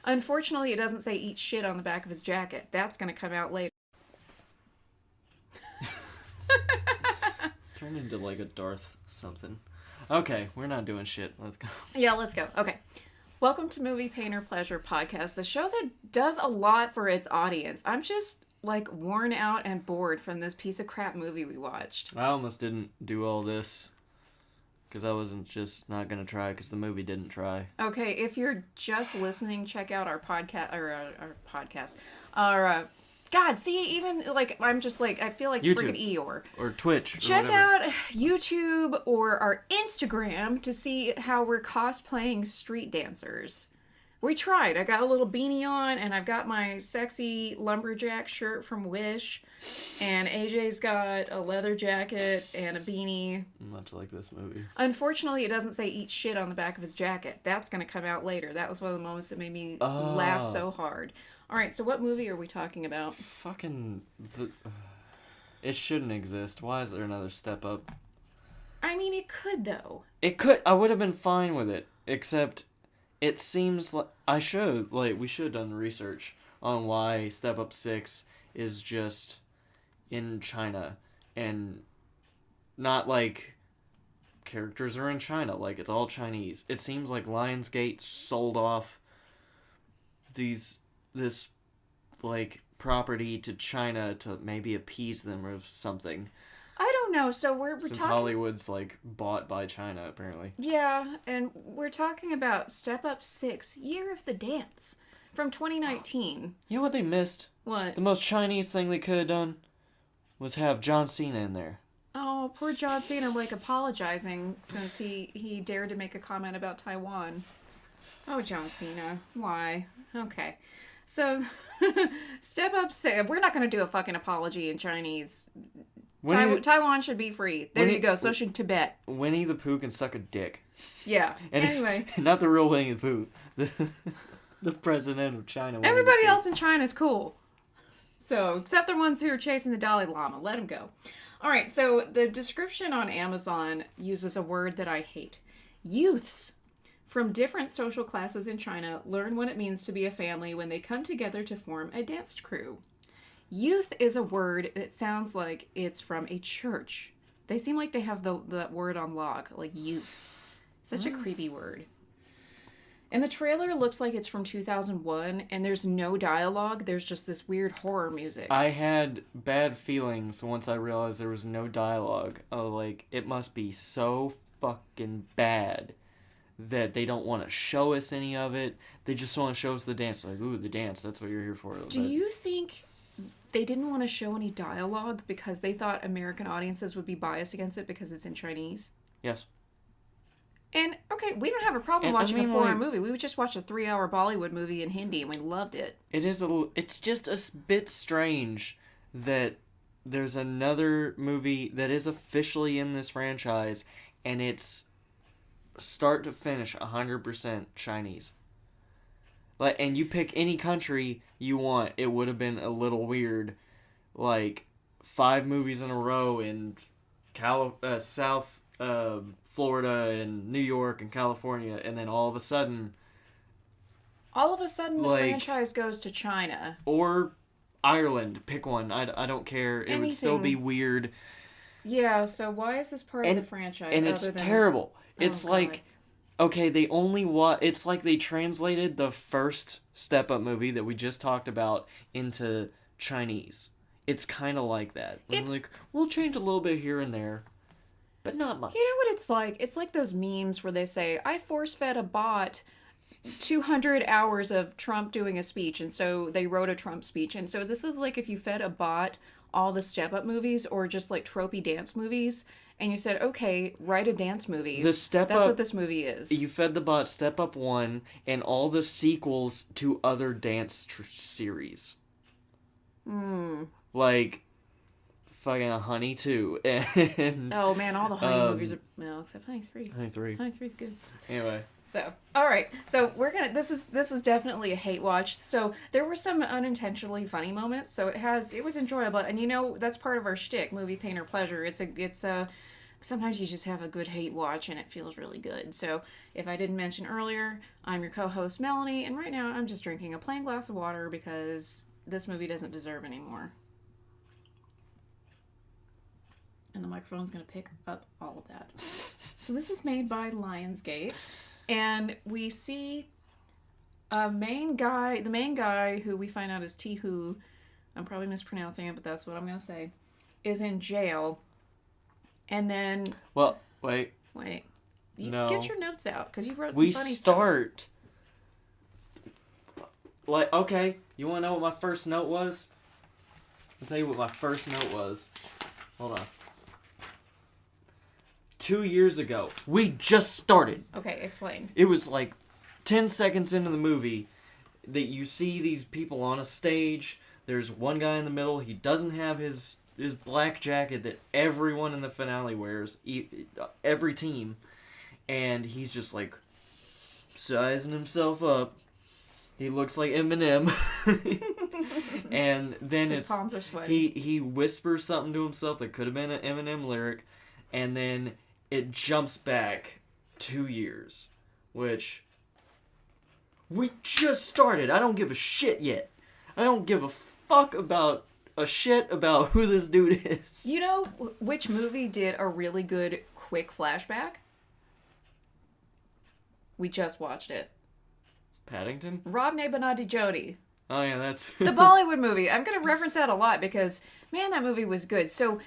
Unfortunately, it doesn't say eat shit on the back of his jacket. That's going to come out later. It's turned into like a Darth something. Okay, we're not doing shit. Let's go. Yeah, let's go. Okay. Welcome to Movie Painter Pleasure Podcast, the show that does a lot for its audience. I'm just like worn out and bored from this piece of crap movie we watched. I almost didn't do all this because I wasn't just not going to try because the movie didn't try. Okay, if you're just listening, check out our podcast, our podcast. Our, God, see, even, like, I'm just, like, I feel like YouTube. freaking Eeyore. Or Twitch. Check or whatever. out YouTube or our Instagram to see how we're cosplaying street dancers. We tried. I got a little beanie on, and I've got my sexy lumberjack shirt from Wish, and AJ's got a leather jacket and a beanie. Much like this movie. Unfortunately, it doesn't say eat shit on the back of his jacket. That's going to come out later. That was one of the moments that made me laugh so hard. All right, so what movie are we talking about? It shouldn't exist. Why is there another Step Up? I mean, it could, though. It could. I would have been fine with it, except it seems like we should have done research on why Step Up 6 is just in China and not like characters are in China, like it's all Chinese. It seems like Lionsgate sold off this like property to China to maybe appease them or something. I don't know. So we're Since talking... Hollywood's like bought by China apparently. Yeah, and we're talking about Step Up 6, Year of the Dance, from 2019. You know what they missed? What? The most Chinese thing they could have done was have John Cena in there. Oh, poor John Cena, like, apologizing since he dared to make a comment about Taiwan. Oh, John Cena. Why? Okay. So, Step Up 6. We're not going to do a fucking apology in Chinese. Taiwan should be free. There you go. So should Tibet. Winnie the Pooh can suck a dick. Yeah. And anyway. Not the real Winnie the Pooh. The president of China. Everybody else in China is cool. So, except the ones who are chasing the Dalai Lama. Let him go. All right, so the description on Amazon uses a word that I hate. Youths from different social classes in China learn what it means to be a family when they come together to form a dance crew. Youth is a word that sounds like it's from a church. They seem like they have the word on lock, like youth. Such a creepy word. And the trailer looks like it's from 2001, and there's no dialogue. There's just this weird horror music. I had bad feelings once I realized there was no dialogue. Like, it must be so fucking bad that they don't want to show us any of it. They just want to show us the dance. Like, ooh, the dance, that's what you're here for. Do you think they didn't want to show any dialogue because they thought American audiences would be biased against it because it's in Chinese? Yes. And, okay, we don't have a problem watching a foreign movie. We would just watch a 3-hour Bollywood movie in Hindi, and we loved it. It's just a bit strange that there's another movie that is officially in this franchise, and it's start to finish 100% Chinese. Like, and you pick any country you want, it would have been a little weird. Like, 5 movies in a row in South Florida and New York and California, and then all of a sudden the franchise goes to China. Or Ireland. Pick one. I don't care. It would still be weird. Yeah, so why is this part of the franchise? And it's terrible. It's like, okay, it's like they translated the first Step Up movie that we just talked about into Chinese. It's kind of like that. Like, we'll change a little bit here and there. But not much. You know what it's like? It's like those memes where they say, I force-fed a bot 200 hours of Trump doing a speech, and so they wrote a Trump speech. And so this is like if you fed a bot all the Step Up movies or just like tropey dance movies, and you said, okay, write a dance movie. That's what this movie is. You fed the bot Step Up 1 and all the sequels to other dance series. Like... fucking Honey 2 and oh man, all the Honey movies are except Honey 3. Honey 3. Honey 3's good. Anyway. So, all right. So, we're going to this is definitely a hate watch. So, there were some unintentionally funny moments. So, it was enjoyable. And you know, that's part of our shtick, Movie Painter Pleasure. It's a sometimes you just have a good hate watch and it feels really good. So if I didn't mention earlier, I'm your co-host Melanie, and right now I'm just drinking a plain glass of water because this movie doesn't deserve any more. And the microphone's going to pick up all of that. So this is made by Lionsgate, and we see the main guy who we find out is Tihu, I'm probably mispronouncing it, but that's what I'm going to say, is in jail. And then... Well, wait. No. Get your notes out, because you wrote some funny stuff. We start... Like, okay, you want to know what my first note was? I'll tell you what my first note was. Hold on. 2 years ago. We just started. Okay, explain. It was like 10 seconds into the movie that you see these people on a stage. There's one guy in the middle. He doesn't have his black jacket that everyone in the finale wears. Every team. And he's just like sizing himself up. He looks like Eminem. And then his palms are sweaty. He whispers something to himself that could have been an Eminem lyric. And then it jumps back 2 years. Which... we just started. I don't give a shit yet. I don't give a fuck about a shit about who this dude is. You know which movie did a really good quick flashback? We just watched it. Paddington? Rob Nabanadi Jody. Oh yeah, that's... the Bollywood movie. I'm going to reference that a lot because, man, that movie was good. So,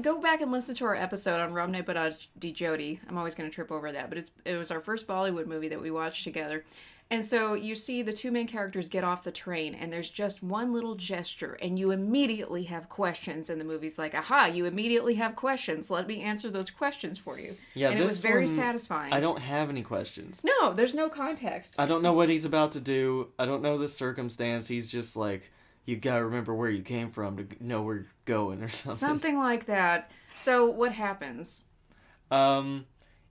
go back and listen to our episode on Rob Nabanadi Jody. I'm always going to trip over that, but it was our first Bollywood movie that we watched together. And so you see the two main characters get off the train, and there's just one little gesture, and you immediately have questions, and the movie's like, aha, you immediately have questions. Let me answer those questions for you. Yeah, and it was very satisfying. I don't have any questions. No, there's no context. I don't know what he's about to do. I don't know the circumstance. He's just like, you gotta remember where you came from to know where you're going or something. Something like that. So what happens?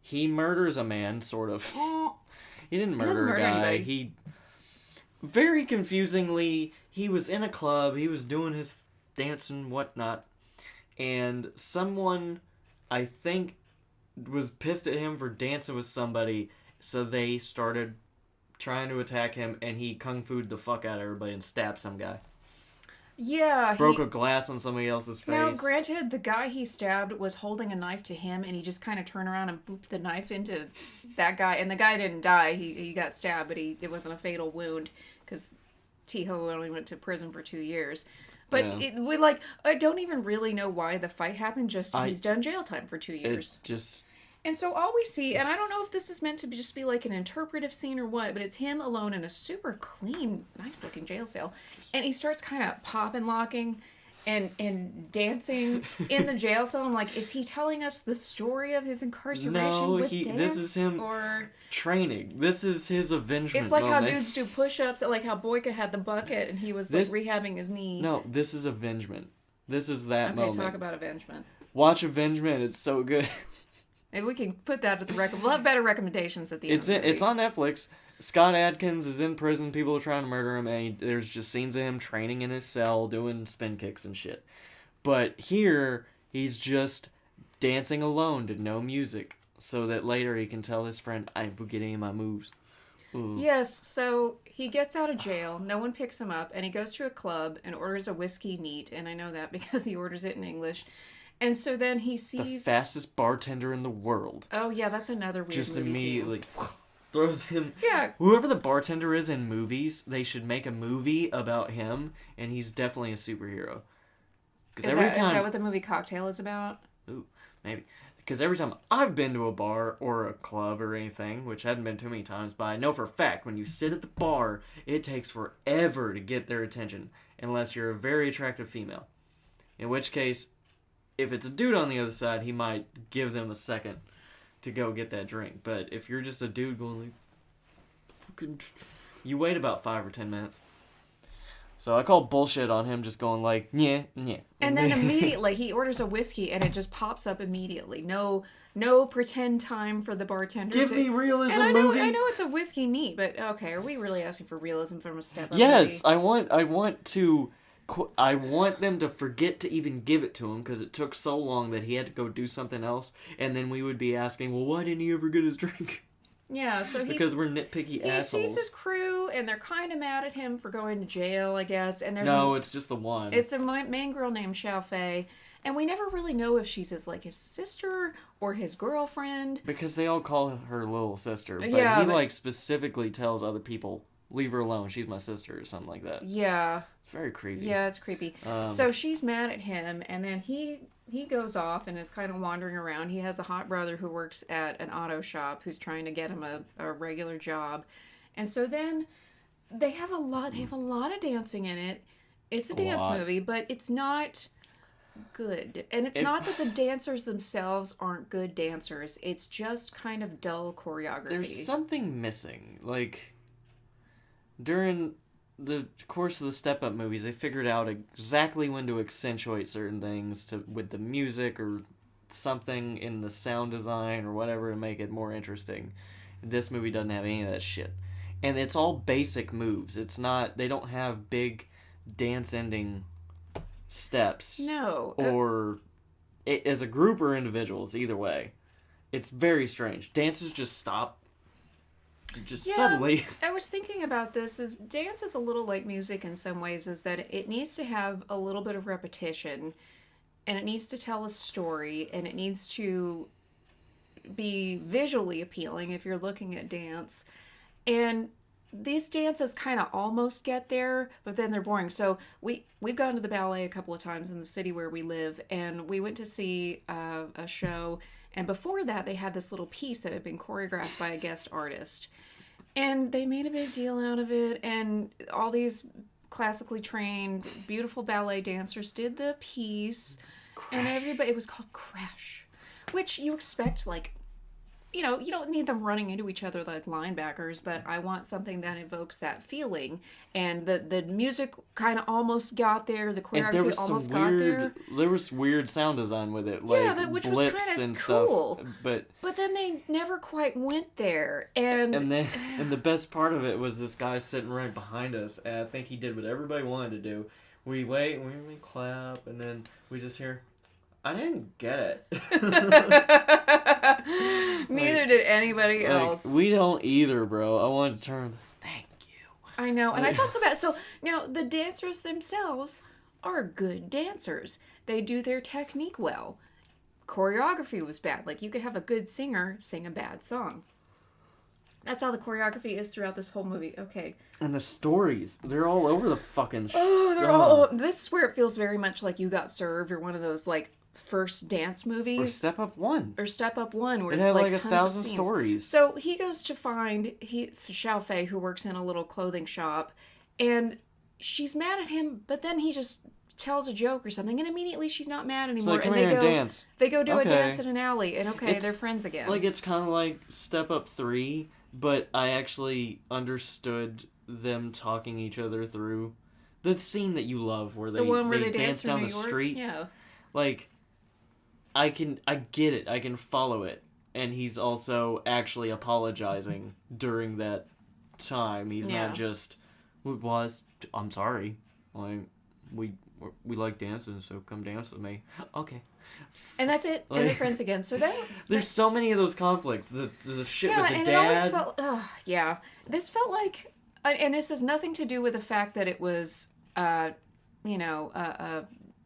He murders a man, sort of. He didn't murder a guy. Anybody. He, very confusingly, he was in a club. He was doing his dance and whatnot. And someone, I think, was pissed at him for dancing with somebody. So they started trying to attack him. And he kung fu'd the fuck out of everybody and stabbed some guy. Yeah. Broke a glass on somebody else's face. Now, granted, the guy he stabbed was holding a knife to him, and he just kind of turned around and booped the knife into that guy. And the guy didn't die. He got stabbed, but it wasn't a fatal wound, because Tiho only went to prison for 2 years. But yeah. I don't even really know why the fight happened, just he's done jail time for 2 years. And so all we see, and I don't know if this is meant to just be like an interpretive scene or what, but it's him alone in a super clean, nice-looking jail cell. And he starts kind of popping, locking, and dancing in the jail cell. I'm like, is he telling us the story of his incarceration with dance? This is him training. This is his avengement It's like moment. how dudes do push-ups, like how Boyka had the bucket and he was rehabbing his knee. No, this is avengement. This is that moment. Okay, talk about avengement. Watch Avengement. It's so good. Maybe we can put that at the record. We'll have better recommendations at the end of the movie. It's on Netflix. Scott Adkins is in prison. People are trying to murder him. And there's just scenes of him training in his cell, doing spin kicks and shit. But here, he's just dancing alone to no music. So that later he can tell his friend, I forget any of my moves. Ooh. Yes, so he gets out of jail. No one picks him up. And he goes to a club and orders a whiskey neat. And I know that because he orders it in English. And so then he sees... the fastest bartender in the world. Oh, yeah, that's another weird just movie immediately throws him... Yeah. Whoever the bartender is in movies, they should make a movie about him, and he's definitely a superhero. Is that what the movie Cocktail is about? Ooh, maybe. Because every time I've been to a bar or a club or anything, which I hadn't been too many times, but I know for a fact, when you sit at the bar, it takes forever to get their attention, unless you're a very attractive female. In which case... if it's a dude on the other side, he might give them a second to go get that drink. But if you're just a dude going like, fucking, you wait about 5 or 10 minutes. So I call bullshit on him just going like, yeah. And then immediately he orders a whiskey and it just pops up immediately. No pretend time for the bartender. Give me realism, and movie. I know it's a whiskey neat, but okay, are we really asking for realism from a step-up Yes, movie? I want to I want them to forget to even give it to him because it took so long that he had to go do something else, and then we would be asking, well, why didn't he ever get his drink? Yeah, so because we're nitpicky assholes. He sees his crew, and they're kind of mad at him for going to jail, I guess. And it's just the one. It's a main girl named Xiao Fei, and we never really know if she's his sister or his girlfriend. Because they all call her little sister, but he specifically tells other people, leave her alone, she's my sister, or something like that. Yeah. It's very creepy. Yeah, it's creepy. So she's mad at him, and then he goes off and is kind of wandering around. He has a hot brother who works at an auto shop who's trying to get him a regular job. And so then they have a lot of dancing in it. It's a dance movie, but it's not good. And it's not that the dancers themselves aren't good dancers. It's just kind of dull choreography. There's something missing. Like, during the course of the Step Up movies, they figured out exactly when to accentuate certain things with the music or something in the sound design or whatever to make it more interesting. This movie doesn't have any of that shit. And it's all basic moves. They don't have big dance ending steps. No. Or as a group or individuals, either way. It's very strange. Dances just stop. Suddenly. I was thinking about this. Dance is a little like music in some ways, is that it needs to have a little bit of repetition, and it needs to tell a story, and it needs to be visually appealing if you're looking at dance. And these dances kind of almost get there, but then they're boring. So we've gone to the ballet a couple of times in the city where we live, and we went to see a show. And before that, they had this little piece that had been choreographed by a guest artist. And they made a big deal out of it. And all these classically trained, beautiful ballet dancers did the piece. Crash. And it was called Crash. Which you expect, you don't need them running into each other like linebackers, but I want something that evokes that feeling. And the music kind of almost got there. The choreography almost got there. There was weird sound design with it, which blips was kind and of cool. Stuff. But then they never quite went there. And the best part of it was this guy sitting right behind us, and I think he did what everybody wanted to do. We wait, and we clap, and then we just hear, I didn't get it. Neither did anybody else. We don't either, bro. I wanted to turn, thank you. I know, and I felt so bad. So, now, the dancers themselves are good dancers. They do their technique well. Choreography was bad. You could have a good singer sing a bad song. That's how the choreography is throughout this whole movie. Okay. And the stories, they're all over the fucking they're all... This is where it feels very much like You Got Served, or one of those, first dance movies. Or Step Up 1. Or Step Up 1, where it it's had tons 1,000 of scenes. stories. So he goes to find Xiao Fei, who works in a little clothing shop, and she's mad at him, but then he just tells a joke or something, and immediately she's not mad anymore. Come here and dance. They go do a dance in an alley, and they're friends again. It's kind of like Step Up 3, but I actually understood them talking each other through the scene that you love, where they dance down the street. Yeah. I get it. I can follow it. And he's also actually apologizing during that time. He's not just, I'm sorry. We like dancing, so come dance with me. Okay. And that's it. And they're friends again. So then... There's so many of those conflicts. The shit with the and dad. It always felt... This felt like... And this has nothing to do with the fact that it was, a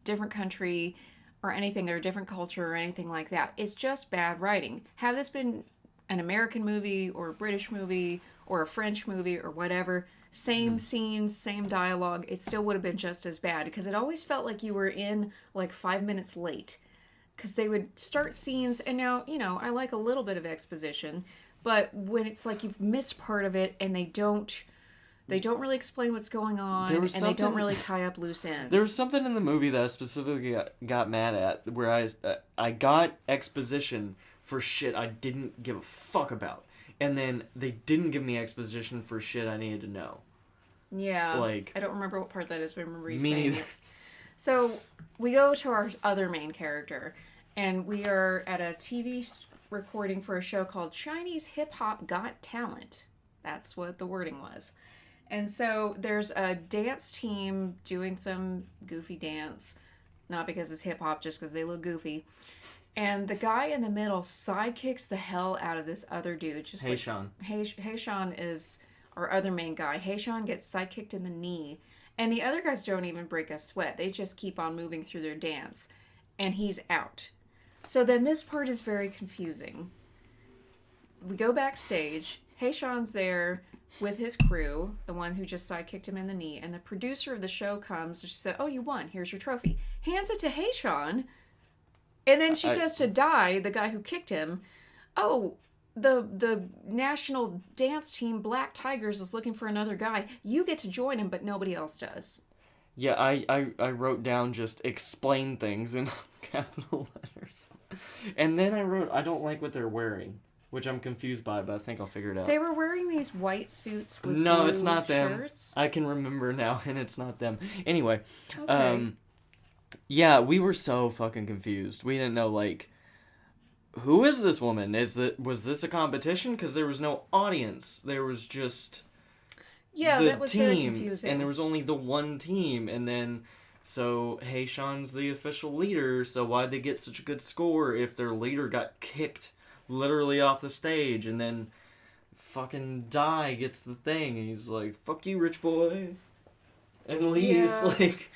different country or anything, or a different culture or anything like that. It's just bad writing. Had this been an American movie or a British movie or a French movie or whatever, same scenes, same dialogue, it still would have been just as bad, because it always felt like you were in 5 minutes late. Because they would start scenes, and now, I like a little bit of exposition, but when it's you've missed part of it and they don't really explain what's going on, and they don't really tie up loose ends. There was something in the movie that I specifically got mad at, where I got exposition for shit I didn't give a fuck about. And then they didn't give me exposition for shit I needed to know. Yeah. I don't remember what part that is, but I remember you saying it. So, we go to our other main character, and we are at a TV recording for a show called Chinese Hip Hop Got Talent. That's what the wording was. And so there's a dance team doing some goofy dance. Not because it's hip hop, just because they look goofy. And the guy in the middle sidekicks the hell out of this other dude. Just Haeshan. Haeshan is our other main guy. Haeshan gets sidekicked in the knee. And the other guys don't even break a sweat. They just keep on moving through their dance. And he's out. So then this part is very confusing. We go backstage. Haeshan's there with his crew, the one who just sidekicked him in the knee. And the producer of the show comes and she said, "Oh, you won. Here's your trophy." Hands it to Haeshan. And then she says to Dai, the guy who kicked him, "Oh, the national dance team Black Tigers is looking for another guy. You get to join him, but nobody else does." Yeah, I wrote down just explain things in capital letters. And then I wrote, I don't like what they're wearing, which I'm confused by, but I think I'll figure it out. They were wearing these white suits with No, blue it's not them. shirts. I can remember now, and it's not them. Anyway, Okay. yeah, we were so fucking confused. We didn't know, like, who is this woman? Was this a competition? Because there was no audience. There was just Yeah, the that was very team, confusing. and there was only the one team, and then so Haeshan's the official leader. So why'd they get such a good score if their leader got kicked literally off the stage, and then fucking Dai gets the thing, and he's like, "Fuck you, rich boy," and leaves. Yeah. Like,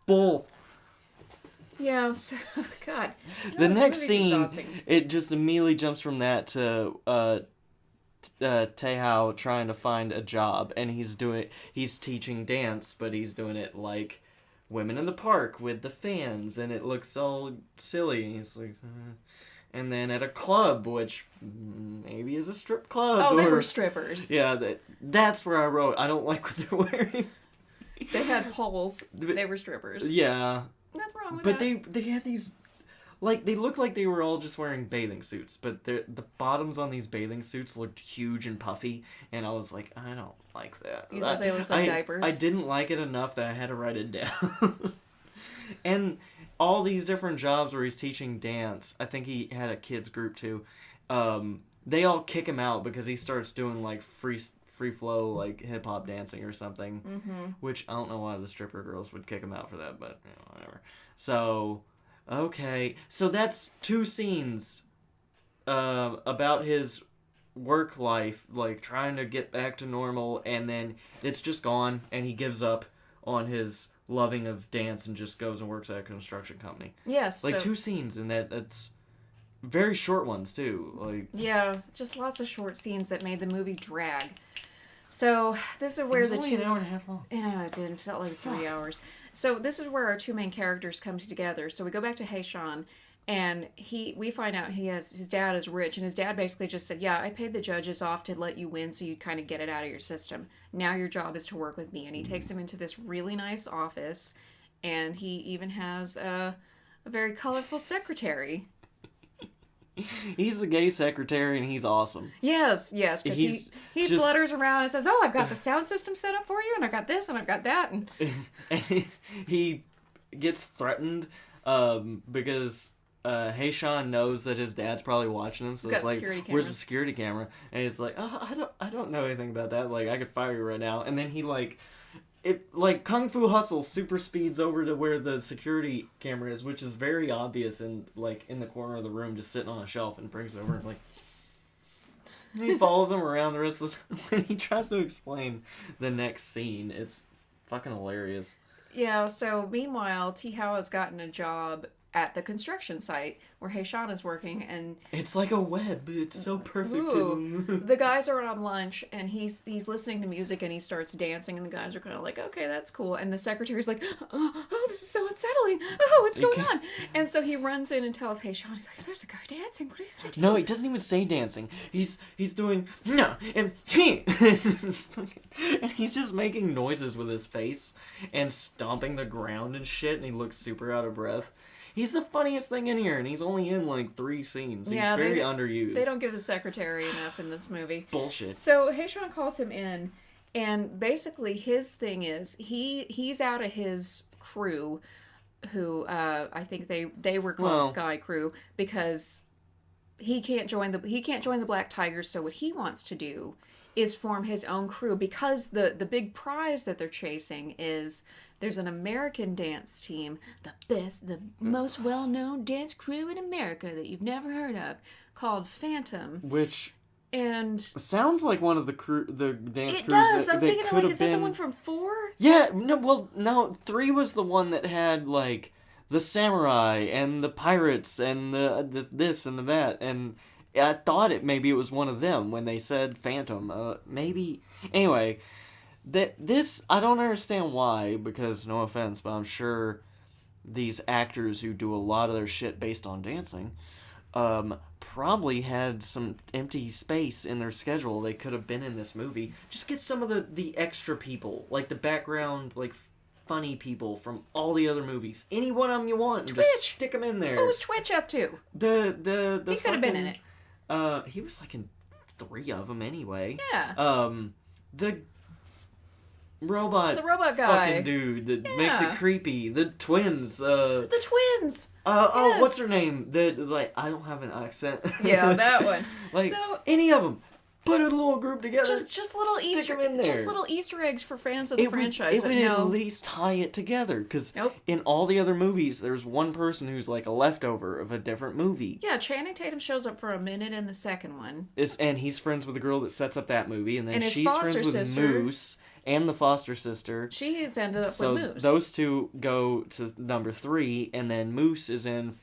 bull. Yeah, so, God. The this next movie's scene, exhausting. it just immediately jumps from that to Taehao trying to find a job, and he's teaching dance, but he's doing it like women in the park with the fans, and it looks all silly. He's like, and then at a club, which maybe is a strip club. Oh, they were strippers. Yeah, that's where I wrote, I don't like what they're wearing. They had poles. They were strippers. Yeah. Nothing wrong with But that. they had these, like, they looked like they were all just wearing bathing suits, but the bottoms on these bathing suits looked huge and puffy, and I was like, I don't like that. You thought they looked like diapers? I didn't like it enough that I had to write it down. And all these different jobs where he's teaching dance, I think he had a kids group too, they all kick him out because he starts doing, like, free flow, like, hip-hop dancing or something, which I don't know why the stripper girls would kick him out for that, but, you know, whatever. So, okay, so that's 2 scenes about his work life, like, trying to get back to normal, and then it's just gone, and he gives up on his loving of dance and just goes and works at a construction company. Yes. Like, so, 2 scenes, and that's very short ones, too. Like, yeah, just lots of short scenes that made the movie drag. So this is where it was the only two. an hour and a half long. Yeah, it did. It felt like 3 hours. So this is where our 2 main characters come together. So we go back to Haeshan, and we find out his dad is rich, and his dad basically just said, "Yeah, I paid the judges off to let you win, so you kind of get it out of your system. Now your job is to work with me." And he takes him into this really nice office, and he even has a very colorful secretary. He's the gay secretary, and he's awesome. Yes, because he just- flutters around and says, "Oh, I've got the sound system set up for you, and I've got this, and I've got that." And And he gets threatened because Haeshan knows that his dad's probably watching him, so Got it's like, security "Where's the cameras." security camera?" And he's like, "Oh, I don't know anything about that. Like, I could fire you right now." And then he like Kung Fu Hustle super speeds over to where the security camera is, which is very obvious and like in the corner of the room, just sitting on a shelf, and brings it over and like. He follows him around the rest of the time. When he tries to explain the next scene, it's fucking hilarious. yeah, so meanwhile, T-How has gotten a job at the construction site where Haeshan is working, and It's like a web. It's so perfect. ooh, the guys are on lunch, and he's listening to music, and he starts dancing, and the guys are kind of like, "Okay, that's cool." And the secretary's like, "Oh, this is so unsettling. Oh, what's going on?" And so he runs in and tells Haeshan, he's like, "There's a guy dancing. What are you gonna do?" No, he doesn't even say dancing. He's doing no and he, and he's just making noises with his face and stomping the ground and shit, and he looks super out of breath. He's the funniest thing in here, and he's only in like 3 scenes. He's very underused. They don't give the secretary enough in this movie. Bullshit. So Haeshan calls him in, and basically his thing is he's out of his crew, who I think they were called Sky Crew, because he can't join the Black Tigers. So what he wants to do is form his own crew, because the big prize that they're chasing is there's an American dance team, the most well-known dance crew in America that you've never heard of, called Phantom. Which and sounds like one of the dance crews. It does. I'm that thinking, could like, have is that the been... one from 4? Yeah, no, 3 was the one that had, like, the samurai and the pirates and the this and the that, and I thought maybe it was one of them when they said Phantom. Maybe. Anyway, this, I don't understand why, because, no offense, but I'm sure these actors who do a lot of their shit based on dancing, probably had some empty space in their schedule. They could have been in this movie. Just get some of the extra people, like the background, like, funny people from all the other movies. Any one of them you want. Twitch! Just stick them in there. What was Twitch up to? He could have been in it. He was like in 3 of them anyway. Yeah. The robot guy. fucking dude that makes it creepy. The twins. The twins. Oh, what's her name? That is like, I don't have an accent. Yeah, that one. Like, so, any of them. Put a little group together. Just little Easter eggs for fans of the franchise. It would at least tie it together, because in all the other movies, there's one person who's like a leftover of a different movie. Yeah, Channing Tatum shows up for a minute in the second one. And he's friends with the girl that sets up that movie, and then and she's friends with sister. Moose and the foster sister. She's ended up with Moose. Those two go to number 3, and then Moose is in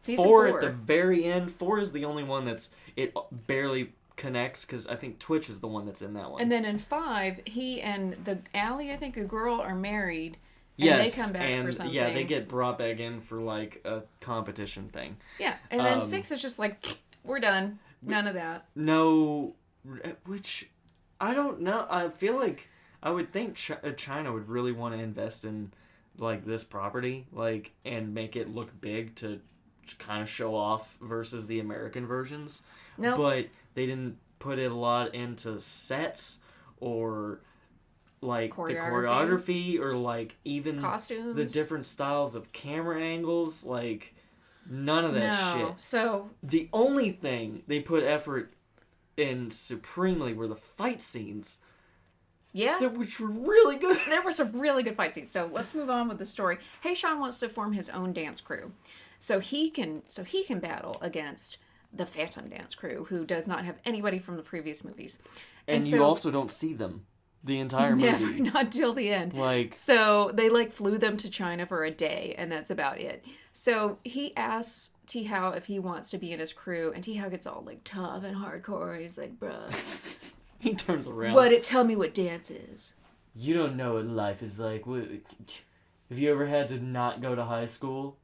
4 at the very end. 4 is the only one it barely connects, because I think Twitch is the one that's in that one. And then in 5, he and Allie, I think the girl, are married. And yes, they come back for something. Yeah, they get brought back in for like a competition thing. Yeah, and then 6 is just like, we're done. None of that. No, which I don't know. I feel like I would think China would really want to invest in like this property, like, and make it look big to kind of show off versus the American versions. No, but they didn't put a lot into sets or like the choreography or like even costumes, the different styles of camera angles, like none of that shit. So the only thing they put effort in supremely were the fight scenes. Yeah, which were really good. There were some really good fight scenes. So let's move on with the story. Sean wants to form his own dance crew, so he can battle against the Phantom dance crew, who does not have anybody from the previous movies. And you also don't see them the entire movie. Never, not till the end. Like, so they like flew them to China for a day, and that's about it. So he asks T-How if he wants to be in his crew, and T-How gets all like tough and hardcore, and he's like, bruh. He turns around. Tell me what dance is. You don't know what life is like. Have you ever had to not go to high school?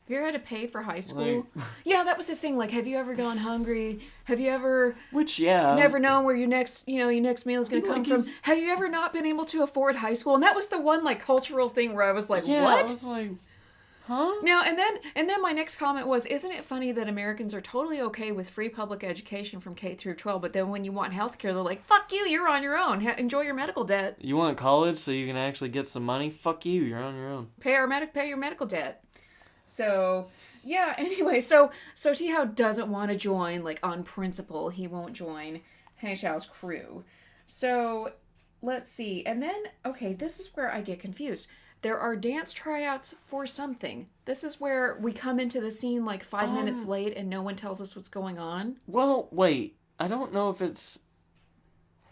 Have you ever had to pay for high school? Yeah, that was his thing. Like, have you ever gone hungry? Have you ever... never known where your next meal is going to come from? Have you ever not been able to afford high school? And that was the one, like, cultural thing where I was like, what? I was like, huh? Now, and then my next comment was, isn't it funny that Americans are totally okay with free public education from K through 12, but then when you want healthcare, they're like, fuck you, you're on your own. Enjoy your medical debt. You want college so you can actually get some money? Fuck you, you're on your own. Pay your medical debt. So, yeah, anyway, so T-How doesn't want to join, like, on principle. He won't join Xiao's crew. So, let's see. And then, okay, this is where I get confused. There are dance tryouts for something. This is where we come into the scene, like, 5 minutes late and no one tells us what's going on. Well, wait. I don't know if it's...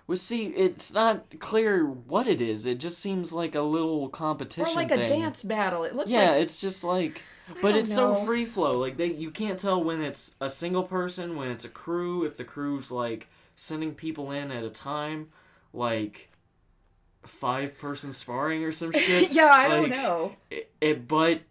Well, see, it's not clear what it is. It just seems like a little competition Or like a dance battle. It looks like... Yeah, it's just like... But it's so free flow. Like, you can't tell when it's a single person, when it's a crew, if the crew's, like, sending people in at a time, like 5-person sparring or some shit. Yeah, I don't know. But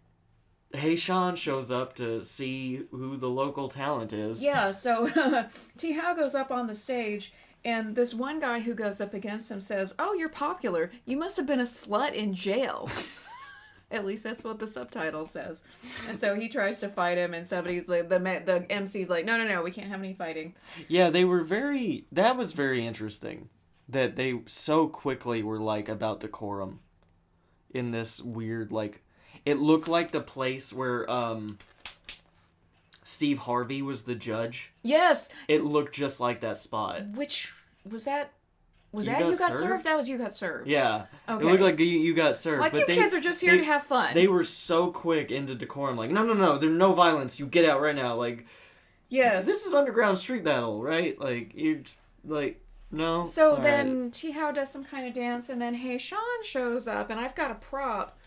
Sean shows up to see who the local talent is. Yeah, so T-How goes up on the stage, and this one guy who goes up against him says, "Oh, you're popular. You must have been a slut in jail." At least that's what the subtitle says. And so he tries to fight him, and somebody's like, the MC's like, no, we can't have any fighting. Yeah, that was very interesting. That they so quickly were, like, about decorum. In this weird, like, it looked like the place where, Steve Harvey was the judge. Yes. It looked just like that spot. Which was that? Was You that Got You Got Served? Served? That was You Got Served. Yeah. Okay. It looked like you got served. Like, but you kids are just here to have fun. They were so quick into decorum. Like, no, there's no violence. You get out right now. Like, yes. This is underground street battle, right? Like, you're, like, no? So All then right. T-How does some kind of dance, and then Hey Sean shows up, and I've got a prop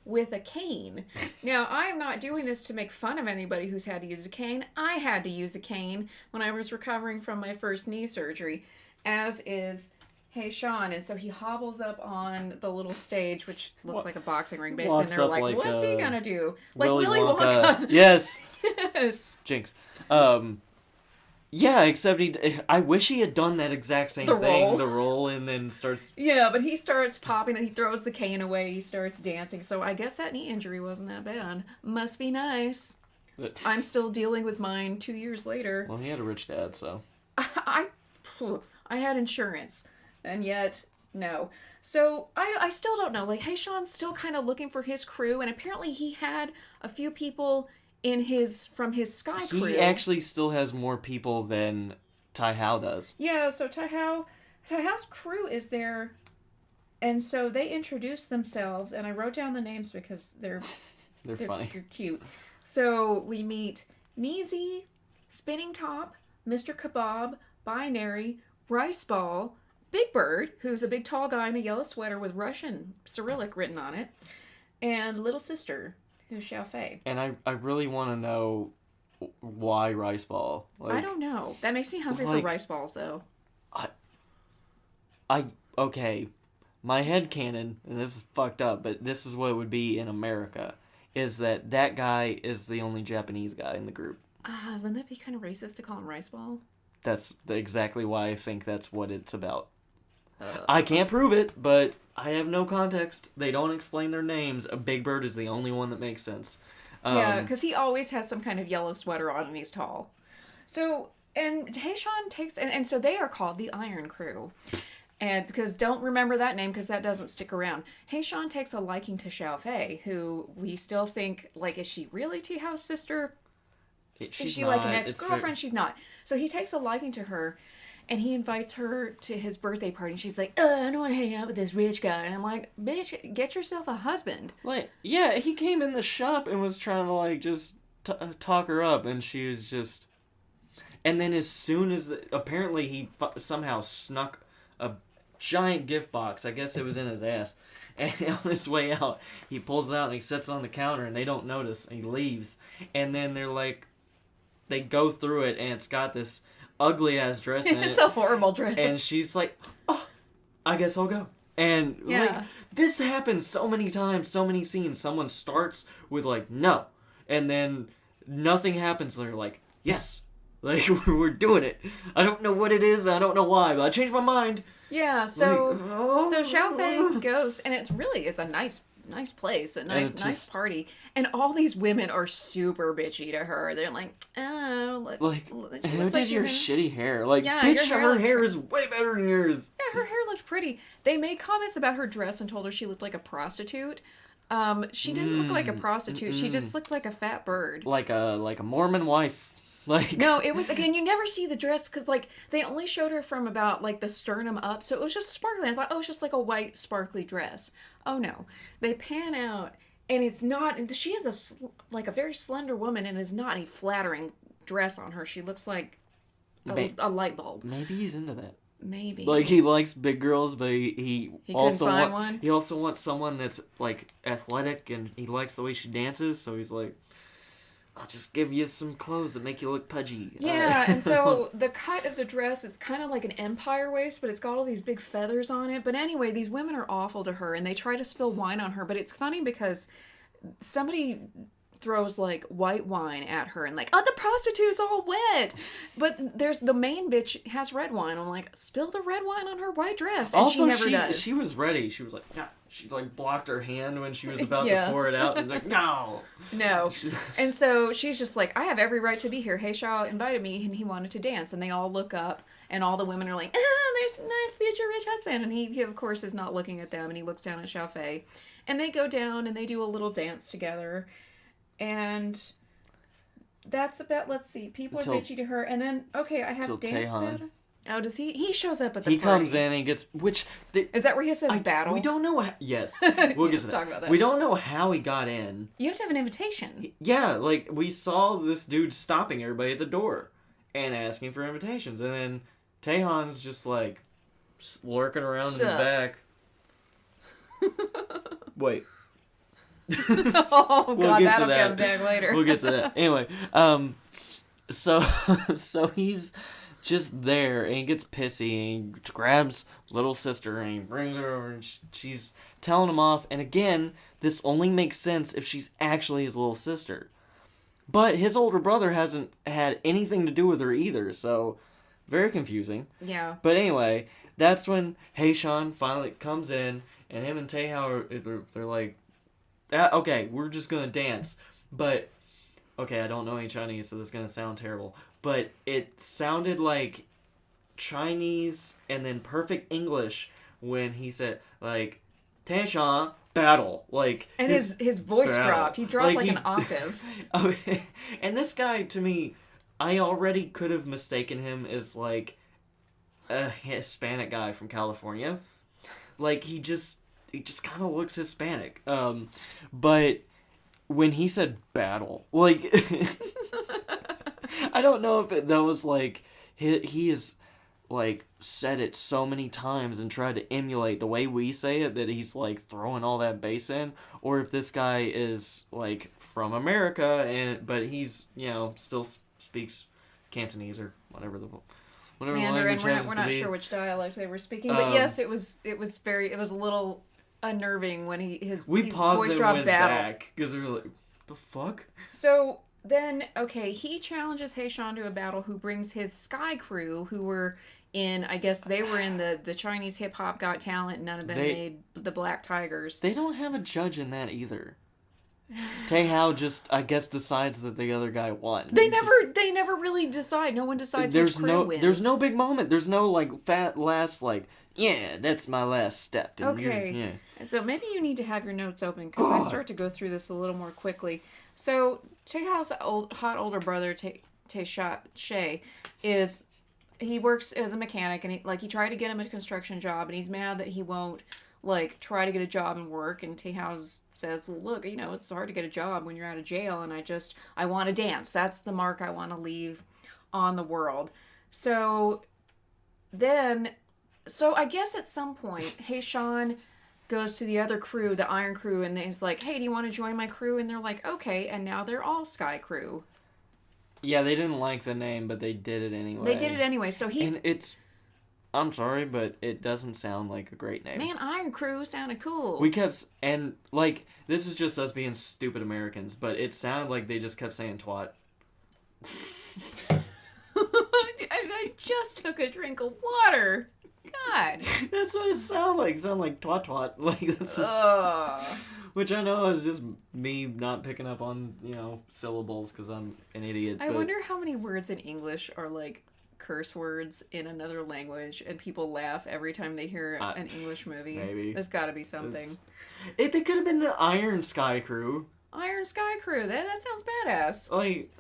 with a cane. Now, I'm not doing this to make fun of anybody who's had to use a cane. I had to use a cane when I was recovering from my first knee surgery, as is Hey Sean. And so he hobbles up on the little stage, which looks like a boxing ring, basically. And Walks they're up like, like, what's he gonna do? Like Willy Willy Wonka. Wonka. Yes. Yes. Jinx. Yeah, except I wish he had done that exact same The thing. roll. The roll, and then starts... Yeah, but he starts popping, and he throws the cane away, he starts dancing. So I guess that knee injury wasn't that bad. Must be nice. I'm still dealing with mine 2 years later. Well, he had a rich dad, so... I had insurance, and yet, no. So I still don't know. Like, Hey Sean's still kind of looking for his crew, and apparently he had a few people from his Sky crew. He actually still has more people than Tai-How does. Yeah, so Tai-How's crew is there, and so they introduce themselves, and I wrote down the names because they're funny. They're cute. So we meet Neezy, Spinning Top, Mr. Kebab, Binary, Rice Ball, Big Bird, who's a big tall guy in a yellow sweater with Russian Cyrillic written on it, and Little Sister, who's Xiao Fei. And I really want to know why Rice Ball. Like, I don't know. That makes me hungry for rice balls, though. Okay, my headcanon, and this is fucked up, but this is what it would be in America, is that guy is the only Japanese guy in the group. Wouldn't that be kind of racist to call him Rice Ball? That's exactly why I think that's what it's about. I can't prove it, but I have no context. They don't explain their names. Big Bird is the only one that makes sense. Yeah, because he always has some kind of yellow sweater on and he's tall. So, and Hey Sean takes... And so they are called the Iron Crew. And because don't remember that name because that doesn't stick around. Hey Sean takes a liking to Xiao Fei, who we still think, like, is she really T-How's sister? Is she like an ex-girlfriend? She's not. So he takes a liking to her, and he invites her to his birthday party. And she's like, I don't want to hang out with this rich guy. And I'm like, bitch, get yourself a husband. Like, yeah, he came in the shop and was trying to, like, just talk her up, and she was just... And then as soon as... Apparently he somehow snuck a giant gift box. I guess it was in his ass. And on his way out, he pulls it out and he sets it on the counter, and they don't notice. And he leaves. And then they're like... They go through it, and it's got this ugly-ass dress in it. It's a horrible dress. And she's like, oh, I guess I'll go. And, like, this happens so many times, so many scenes. Someone starts with, like, no. And then nothing happens. They're like, yes. Like, we're doing it. I don't know what it is. I don't know why, but I changed my mind. Yeah, so Xiao Fei goes, and it really is a nice place, a nice party, and all these women are super bitchy to her. They're like, oh, who did your shitty hair? Like, yeah, bitch, her hair is way better than yours. Yeah, her hair looked pretty. They made comments about her dress and told her she looked like a prostitute. She didn't look like a prostitute. She just looked like a fat bird. Like a Mormon wife. Like, no, it was, again, you never see the dress because, like, they only showed her from about, like, the sternum up, so it was just sparkly. I thought, oh, it's just like a white sparkly dress. Oh no, they pan out, and it's not. She is a very slender woman, and is not a flattering dress on her. She looks like a light bulb. Maybe he's into that. Maybe, like, he likes big girls, but he also one. He also wants someone that's, like, athletic, and he likes the way she dances. So he's like, I'll just give you some clothes that make you look pudgy. Yeah, and so the cut of the dress is kind of like an empire waist, but it's got all these big feathers on it. But anyway, these women are awful to her, and they try to spill wine on her. But it's funny because somebody throws, like, white wine at her and, like, oh, the prostitute's all wet. But there's the main bitch has red wine. I'm like, spill the red wine on her white dress. And also, she never does. She was ready. She was like, yeah. She, like, blocked her hand when she was about to pour it out. And like, no. No. And so she's just like, I have every right to be here. Hey Xiao invited me and he wanted to dance. And they all look up and all the women are like, there's my future rich husband. And he, of course, is not looking at them. And he looks down at Xiao Fei. And they go down and they do a little dance together. And that's about, let's see, people are Till- bitchy to her, and then, okay, I have till dance Taehan. battle. Oh, does he? He shows up at the He party. comes in and he gets... Is that where he says battle? We don't know how... Yes. We'll get to Let's that. talk about that. We don't know how he got in. You have to have an invitation. Yeah, like, we saw this dude stopping everybody at the door and asking for invitations. And then Taehan's just, like, lurking around in the back. Wait. Oh, God, We'll get to that'll that. come back later. We'll get to that. Anyway, so he's just there, and he gets pissy, and he grabs little sister, and he brings her over, and she's telling him off. And again, this only makes sense if she's actually his little sister. But his older brother hasn't had anything to do with her either, so very confusing. Yeah. But anyway, that's when Haeshan finally comes in, and him and Taeha, they're like, okay, we're just gonna dance. But, okay, I don't know any Chinese, so this is gonna sound terrible. But it sounded like Chinese and then perfect English when he said, like, Taeshan, battle. Like, And his voice battle. dropped. He dropped like he- an octave. Okay. And this guy, to me, I already could have mistaken him as, like, a Hispanic guy from California. Like, he just kind of looks Hispanic. But when he said battle, like, I don't know if that was, like, he is, like, said it so many times and tried to emulate the way we say it that he's, like, throwing all that bass in, or if this guy is, like, from America, but he's, you know, still speaks Cantonese or whatever Mandarin. language We're happens not to be. sure which dialect they were speaking, but yes, it was a little unnerving when his We paused voice and dropped went battle. back because we were like, the fuck? So then, okay, he challenges Haeshan to a battle, who brings his Sky Crew, who were in, I guess they were in the Chinese Hip Hop Got Talent. None of them made the Black Tigers. They don't have a judge in that either. Taeha just, I guess, decides that the other guy won. They never really decide. No one decides which crew wins. There's no big moment. There's no, like, fat last, like, yeah, that's my last step. And Okay. yeah. So maybe you need to have your notes open, because I start to go through this a little more quickly. So Taeha's hot older brother, Tae is, he works as a mechanic, and he tried to get him a construction job, and he's mad that he won't, like, try to get a job and work. And Taeha says, well, look, you know, it's hard to get a job when you're out of jail, and I want to dance. That's the mark I want to leave on the world. So I guess at some point, Haeshan goes to the other crew, the Iron Crew, and he's like, hey, do you want to join my crew? And they're like, okay, and now they're all Sky Crew. Yeah, they didn't like the name, but they did it anyway. They did it anyway, so he's... And I'm sorry, but it doesn't sound like a great name. Man, Iron Crew sounded cool. We kept... And, like, this is just us being stupid Americans, but it sounded like they just kept saying twat. I just took a drink of water. God. That's what it sounded like. It sounded like twat twat. Like, that's... Which I know is just me not picking up on, you know, syllables because I'm an idiot. I wonder how many words in English are, like, curse words in another language, and people laugh every time they hear an English movie. Maybe. There's gotta be something. They could have been the Iron Sky Crew. Iron Sky Crew. That sounds badass. Like,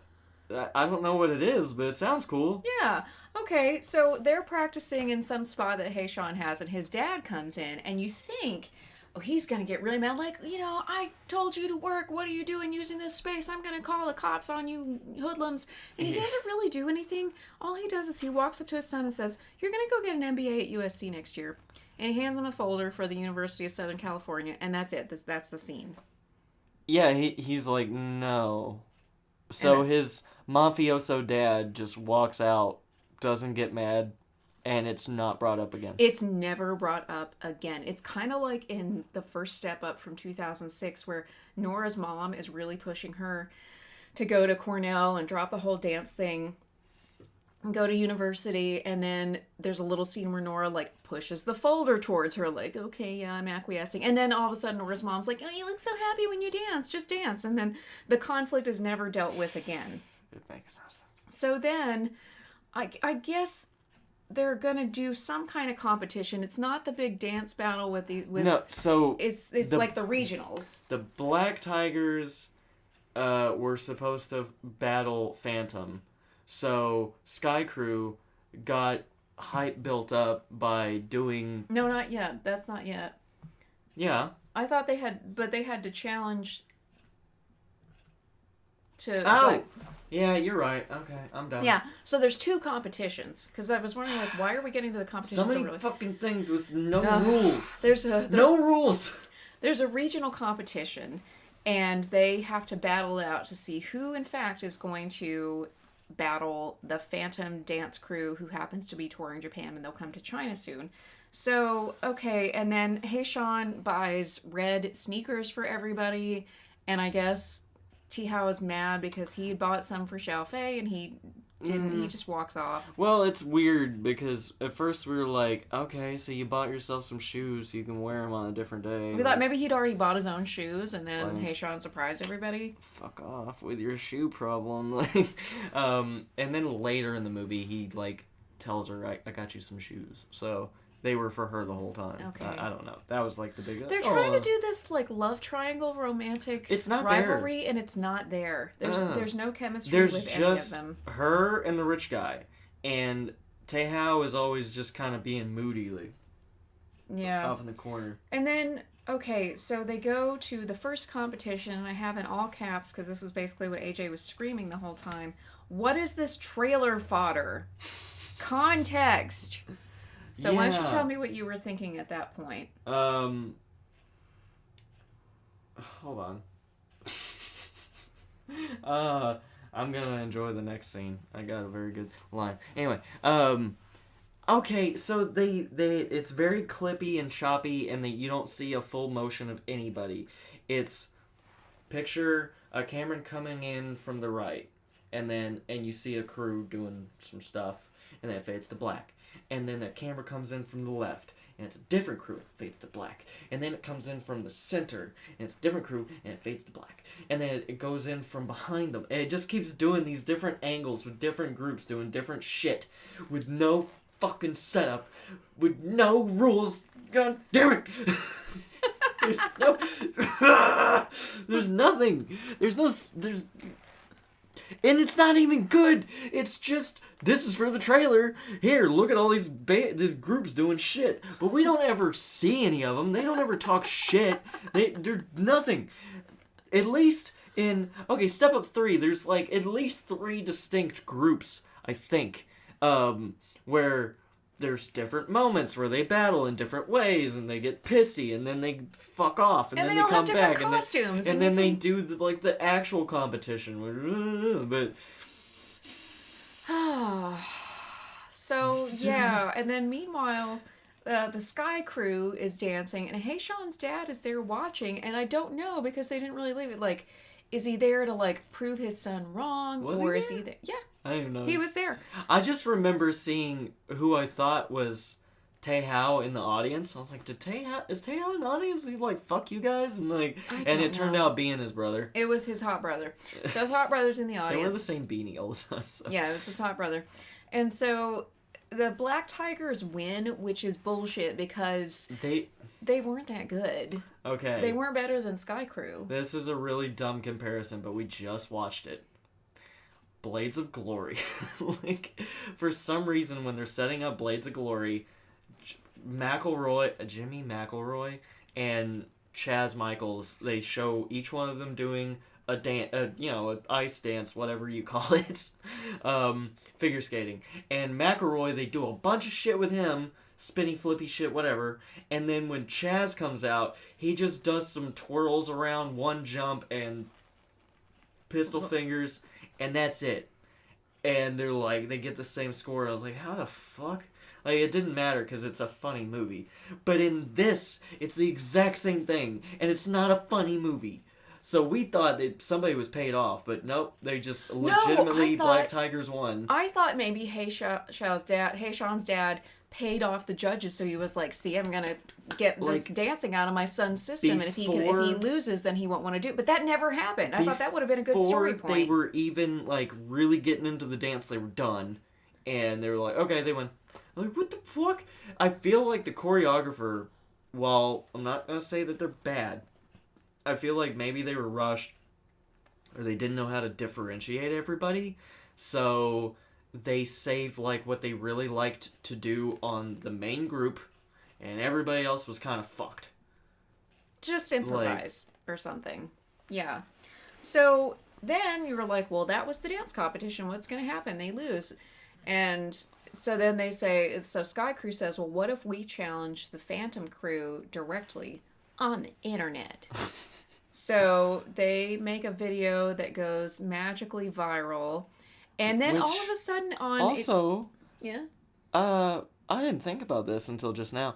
I don't know what it is, but it sounds cool. Yeah. Okay, so they're practicing in some spot that Haeshan has, and his dad comes in, and you think... oh, he's gonna get really mad. Like, you know, I told you to work. What are you doing using this space? I'm gonna call the cops on you hoodlums. And he doesn't really do anything. All he does is he walks up to his son and says, you're gonna go get an MBA at USC next year. And he hands him a folder for the University of Southern California, and that's it. That's the scene. Yeah, he's like, no. So his mafioso dad just walks out, doesn't get mad, and it's not brought up again. It's never brought up again. It's kind of like in the first Step Up from 2006, where Nora's mom is really pushing her to go to Cornell and drop the whole dance thing and go to university. And then there's a little scene where Nora, like, pushes the folder towards her, like, okay, yeah, I'm acquiescing. And then all of a sudden Nora's mom's like, oh, you look so happy when you dance. Just dance. And then the conflict is never dealt with again. It makes no sense. So then, I guess... they're gonna do some kind of competition. It's not the big dance battle with no. So it's like the regionals. The Black Tigers were supposed to battle Phantom. So Sky Crew got hype built up by doing... No, not yet. That's not yet. Yeah. I thought they had, but they had to challenge to... Oh! Like, yeah, you're right. Okay, I'm done. yeah, so there's 2 competitions. Because I was wondering, like, why are we getting to the competition So many early? fucking things with no rules. There's no rules! There's a regional competition, and they have to battle it out to see who, in fact, is going to battle the Phantom dance crew who happens to be touring Japan, and they'll come to China soon. So, okay, and then Haeshan buys red sneakers for everybody, and I guess T-Hao is mad because he bought some for Xiao Fei, and he didn't, he just walks off. Well, it's weird because at first we were like, okay, so you bought yourself some shoes so you can wear them on a different day. We thought maybe he'd already bought his own shoes, and then Like, Haeshan surprised everybody. fuck off with your shoe problem. And then later in the movie, he, like, tells her, I got you some shoes. So they were for her the whole time. Okay. I don't know. That was, like, the big... They're trying to do this, like, love triangle romantic It's not rivalry, there. and it's not there. There's no chemistry There's with just any of them. her and the rich guy. And Taehao is always just kind of being moody, like, Yeah. off in the corner. And then, okay, so they go to the first competition, and I have in all caps, because this was basically what AJ was screaming the whole time. What is this trailer fodder? Context! So why don't you Yeah. tell me what you were thinking at that point? Hold on. I'm gonna enjoy the next scene. I got a very good line. Anyway, okay, so they it's very clippy and choppy, and you don't see a full motion of anybody. It's picture a Cameron coming in from the right, and you see a crew doing some stuff, and then it fades to black. And then a camera comes in from the left, and it's a different crew, and it fades to black. And then it comes in from the center, and it's a different crew, and it fades to black. And then it goes in from behind them. And it just keeps doing these different angles with different groups doing different shit with no fucking setup, with no rules. God damn it! There's no... there's nothing. There's... And it's not even good. It's just, this is for the trailer. Here, look at all these groups doing shit. But we don't ever see any of them. They don't ever talk shit. They're nothing. At least in, okay, Step Up 3, there's like at least 3 distinct groups, I think, where there's different moments where they battle in different ways, and they get pissy, and then they fuck off, and then they they all come have different back, costumes, and then they do the actual competition. But So, yeah, and then meanwhile, the Sky Crew is dancing, and Haeshan's dad is there watching, and I don't know, because they didn't really leave it, like, is he there to, like, prove his son wrong, Was or he is there? he there? Yeah, I didn't even know. he was there. I just remember seeing who I thought was Taehao in the audience. I was like, is Taehao in the audience? And he's like, fuck you guys, and like, and it turned out being his brother. It was his hot brother. So his hot brother's in the audience. They wear the same beanie all the time. So. Yeah, it was his hot brother. And so the Black Tigers win, which is bullshit because they weren't that good. Okay. They weren't better than Sky Crew. This is a really dumb comparison, but we just watched it. Blades of Glory. Like, for some reason, when they're setting up Blades of Glory, Jimmy McElroy, and Chaz Michaels, they show each one of them doing a dance, an ice dance, whatever you call it, figure skating. And McElroy, they do a bunch of shit with him, spinny, flippy shit, whatever. And then when Chaz comes out, he just does some twirls around, one jump, and pistol fingers, and that's it. And they're like, they get the same score. I was like, how the fuck? Like, it didn't matter because it's a funny movie. But in this, it's the exact same thing, and it's not a funny movie. So we thought that somebody was paid off, but nope, they just legitimately Black Tigers won. I thought maybe Haeshan's dad paid off the judges, so he was like, see, I'm gonna get this dancing out of my son's system, and if he loses, then he won't want to do it. But that never happened. I thought that would have been a good story point. They were even like really getting into the dance, they were done, and they were like, okay, they win. I'm like, what the fuck? I feel like the choreographer, while I'm not gonna say that they're bad, I feel like maybe they were rushed. or they didn't know how to differentiate everybody. So they saved like what they really liked to do on the main group, and everybody else was kind of fucked. Just improvise or something. Yeah. So then you were like, well, that was the dance competition. What's going to happen? They lose. And so then they say, so Sky Crew says, well, what if we challenge the Phantom Crew directly on the internet? So they make a video that goes magically viral. And then all of a sudden on... Also... Yeah? I didn't think about this until just now.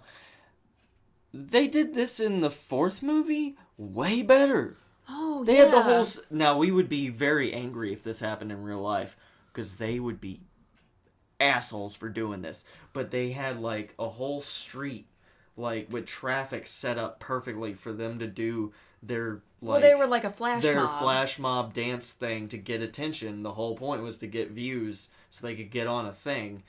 They did this in the 4th movie way better. Oh, They had the whole... Now, we would be very angry if this happened in real life, because they would be assholes for doing this. But they had, like, a whole street, like, with traffic set up perfectly for them to do their... Like, well, they were like a flash their mob. flash mob dance thing to get attention. The whole point was to get views so they could get on a thing.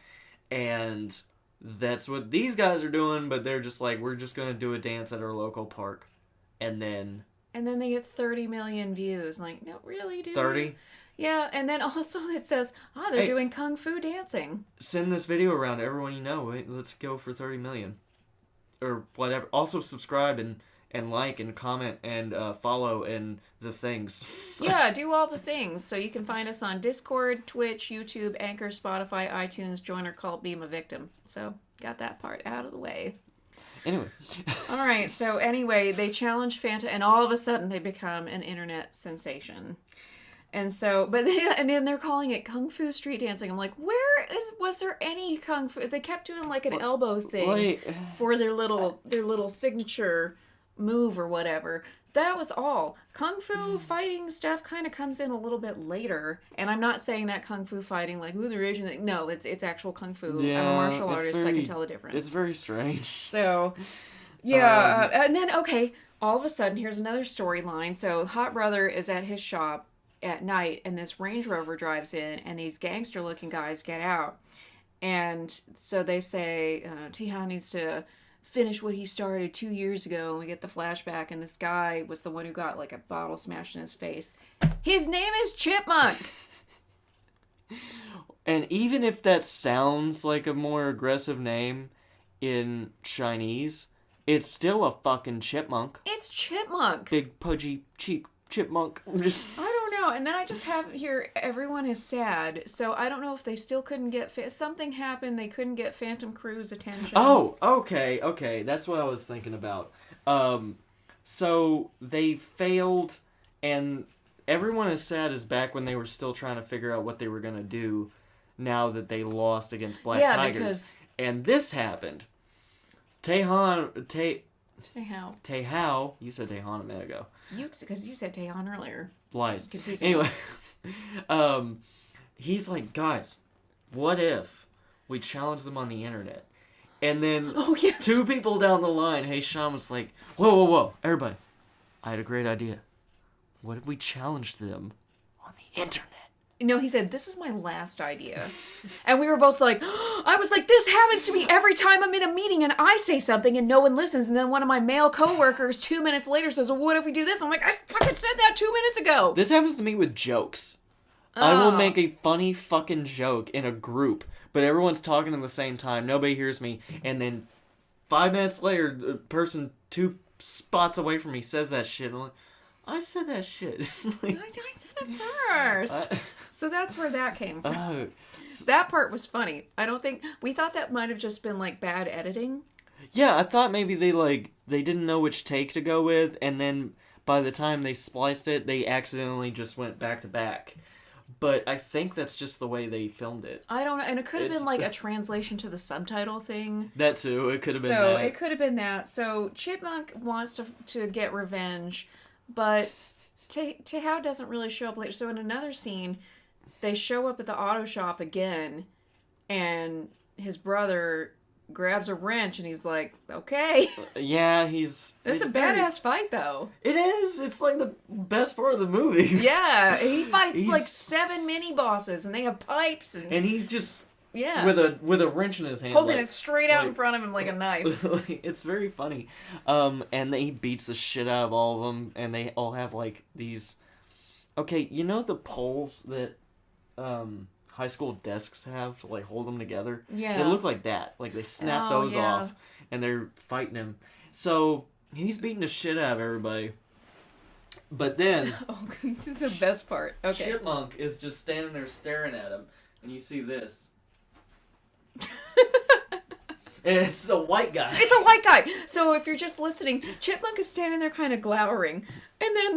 And that's what these guys are doing, but they're just like, we're just going to do a dance at our local park. And then they get 30 million views. Like, no, really, dude? 30? Yeah, and then also it says, they're doing kung fu dancing. Send this video around to everyone you know. Wait, let's go for 30 million. Or whatever. Also subscribe and like and comment and follow and the things. Yeah, do all the things. So you can find us on Discord, Twitch, YouTube, Anchor, Spotify, iTunes, join our cult, be a victim. So got that part out of the way. Anyway. All right, so anyway, they challenge Fanta, and all of a sudden they become an internet sensation. And so, and then they're calling it Kung Fu Street Dancing. I'm like, was there any Kung Fu? They kept doing like an elbow thing for their little signature move or whatever. That was all. Kung Fu fighting stuff kind of comes in a little bit later, and I'm not saying that Kung Fu fighting like they're Asian. No, it's actual Kung Fu. Yeah, I'm a martial artist. I can tell the difference. It's very strange. So, yeah, and then all of a sudden here's another storyline. So Hot Brother is at his shop at night, and this Range Rover drives in, and these gangster-looking guys get out, and so they say Tihan needs to finish what he started 2 years ago, and we get the flashback, and this guy was the one who got like a bottle smashed in his face. His name is Chipmunk. And even if that sounds like a more aggressive name in Chinese, it's still a fucking chipmunk. It's Chipmunk. Big pudgy cheek chipmunk. I don't know. And then I just have here, everyone is sad. So I don't know if they still couldn't get... something happened. They couldn't get Phantom Crew's attention. Oh, okay. That's what I was thinking about. So they failed, and everyone is sad is back when they were still trying to figure out what they were going to do now that they lost against Black Tigers. Because... And this happened. Tehao. You said Tehan a minute ago. Because you said Tehan earlier. Lies. Confusing. Anyway, he's like, guys, what if we challenge them on the internet? And then 2 people down the line, Hey Sean was like, whoa, everybody, I had a great idea. What if we challenged them on the internet? No, he said, this is my last idea. And we were both like, I was like, this happens to me every time I'm in a meeting and I say something and no one listens. And then one of my male coworkers 2 minutes later says, well, what if we do this? I'm like, I fucking said that 2 minutes ago. This happens to me with jokes. I will make a funny fucking joke in a group, but everyone's talking at the same time. Nobody hears me. And then 5 minutes later, the person 2 spots away from me says that shit. I'm like, I said that shit. I said it first. So that's where that came from. Oh. That part was funny. We thought that might have just been like bad editing. Yeah, I thought maybe they didn't know which take to go with, and then by the time they spliced it, they accidentally just went back to back. But I think that's just the way they filmed it. I don't know, and it could have been like a translation to the subtitle thing. That too, it could have been that. So that. it could have been that. So Chipmunk wants to get revenge, but Tehao doesn't really show up later. So in another scene, they show up at the auto shop again, and his brother grabs a wrench, and he's like, okay. Yeah, It's a badass fight, though. It is. It's like the best part of the movie. Yeah, he fights like 7 mini-bosses, and they have pipes. And he's just... Yeah. With a wrench in his hand. Holding it straight out in front of him like a knife. It's very funny. And he beats the shit out of all of them, and they all have like these Okay, you know the poles that high school desks have to like hold them together? Yeah. They look like that. Like they snap those off and they're fighting him. So he's beating the shit out of everybody. But then the best part. Okay. Chipmunk is just standing there staring at him, and you see this. And it's a white guy. It's a white guy. So if you're just listening, Chipmunk is standing there kind of glowering. And then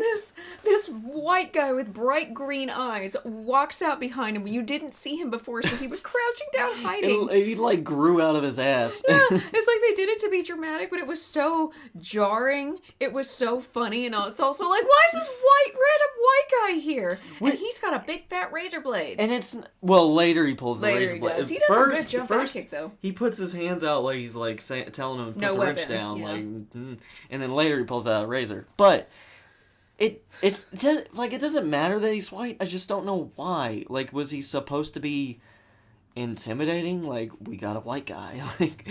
this white guy with bright green eyes walks out behind him. You didn't see him before, so he was crouching down hiding. He like grew out of his ass. Yeah, it's like they did it to be dramatic, but it was so jarring. It was so funny, and it's also like, why is this random white guy here? And he's got a big fat razor blade. And it's, well, later he pulls the razor blade. He does a good jump back kick, though. He puts his hands out like he's like telling him to put the wrench down, yeah. and then later he pulls out a razor. But it doesn't matter that he's white. I just don't know why. Like, was he supposed to be intimidating? Like, we got a white guy. Like,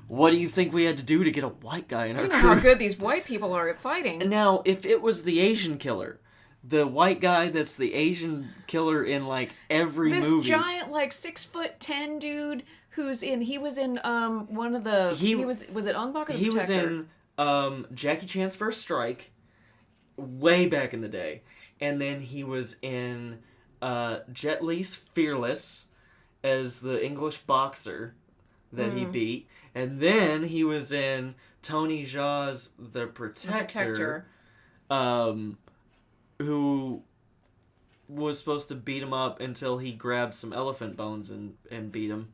what do you think we had to do to get a white guy in our crew? You know how good these white people are at fighting. Now, if it was the Asian killer, the white guy that's the Asian killer in like every movie, this giant like 6'10" dude who's in, he was in one of the, was it Ong Bak or the he Protector? was in Jackie Chan's First Strike, way back in the day, and then he was in Jet Li's Fearless as the English boxer that he beat, and then he was in Tony Jaa's The Protector. Who was supposed to beat him up until he grabbed some elephant bones and beat him.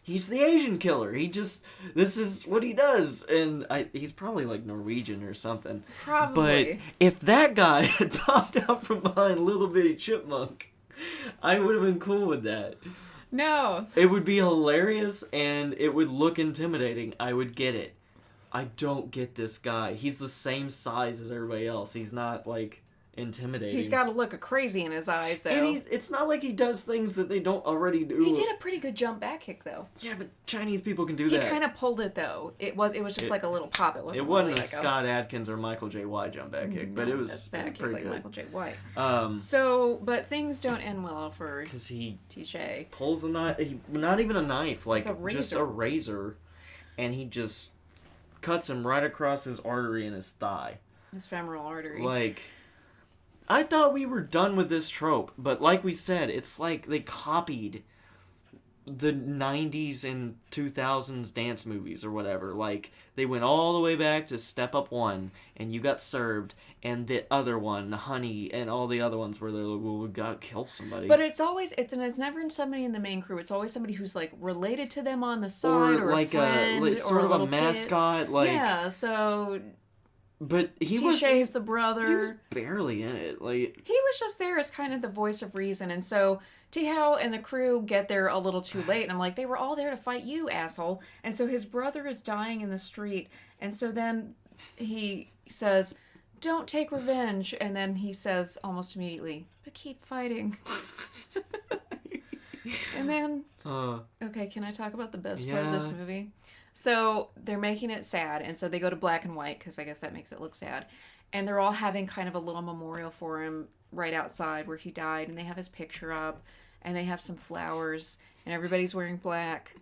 He's the Asian killer. This is what he does. And he's probably like Norwegian or something. Probably. But if that guy had popped out from behind Little Bitty Chipmunk, I would have been cool with that. No. It would be hilarious and it would look intimidating. I would get it. I don't get this guy. He's the same size as everybody else. He's not like intimidating. He's got a look of crazy in his eyes, though. And it's not like he does things that they don't already do. He did a pretty good jump back kick, though. Yeah, but Chinese people can do that. He kind of pulled it, though. It was just like a little pop. It wasn't really like Scott Adkins or Michael J. White jump back kick, but it was back kick pretty like good. Michael J. White. But things don't end well for because he Touché. pulls the knife. Not even a knife, like just a razor. razor, and he just cuts him right across his artery in his thigh. His femoral artery. Like, I thought we were done with this trope, but like we said, it's like they copied the 90s and 2000s dance movies or whatever. Like, they went all the way back to Step Up 1, and You Got Served, and the other one, Honey, and all the other ones where they're like, well, we gotta kill somebody. But it's never somebody in the main crew. It's always somebody who's, like, related to them on the side, or like a friend, sort or of a mascot. Kid. Like, yeah, so... But he's the brother. He was barely in it. Like, he was just there as kind of the voice of reason, and so Tihao and the crew get there a little too late, and I'm like, they were all there to fight you, asshole. And so his brother is dying in the street, and so then he says, don't take revenge, and then he says almost immediately, but keep fighting. And then, okay, can I talk about the best part of this movie? So they're making it sad, and so they go to black and white, because I guess that makes it look sad. And they're all having kind of a little memorial for him right outside where he died, and they have his picture up, and they have some flowers, and everybody's wearing black.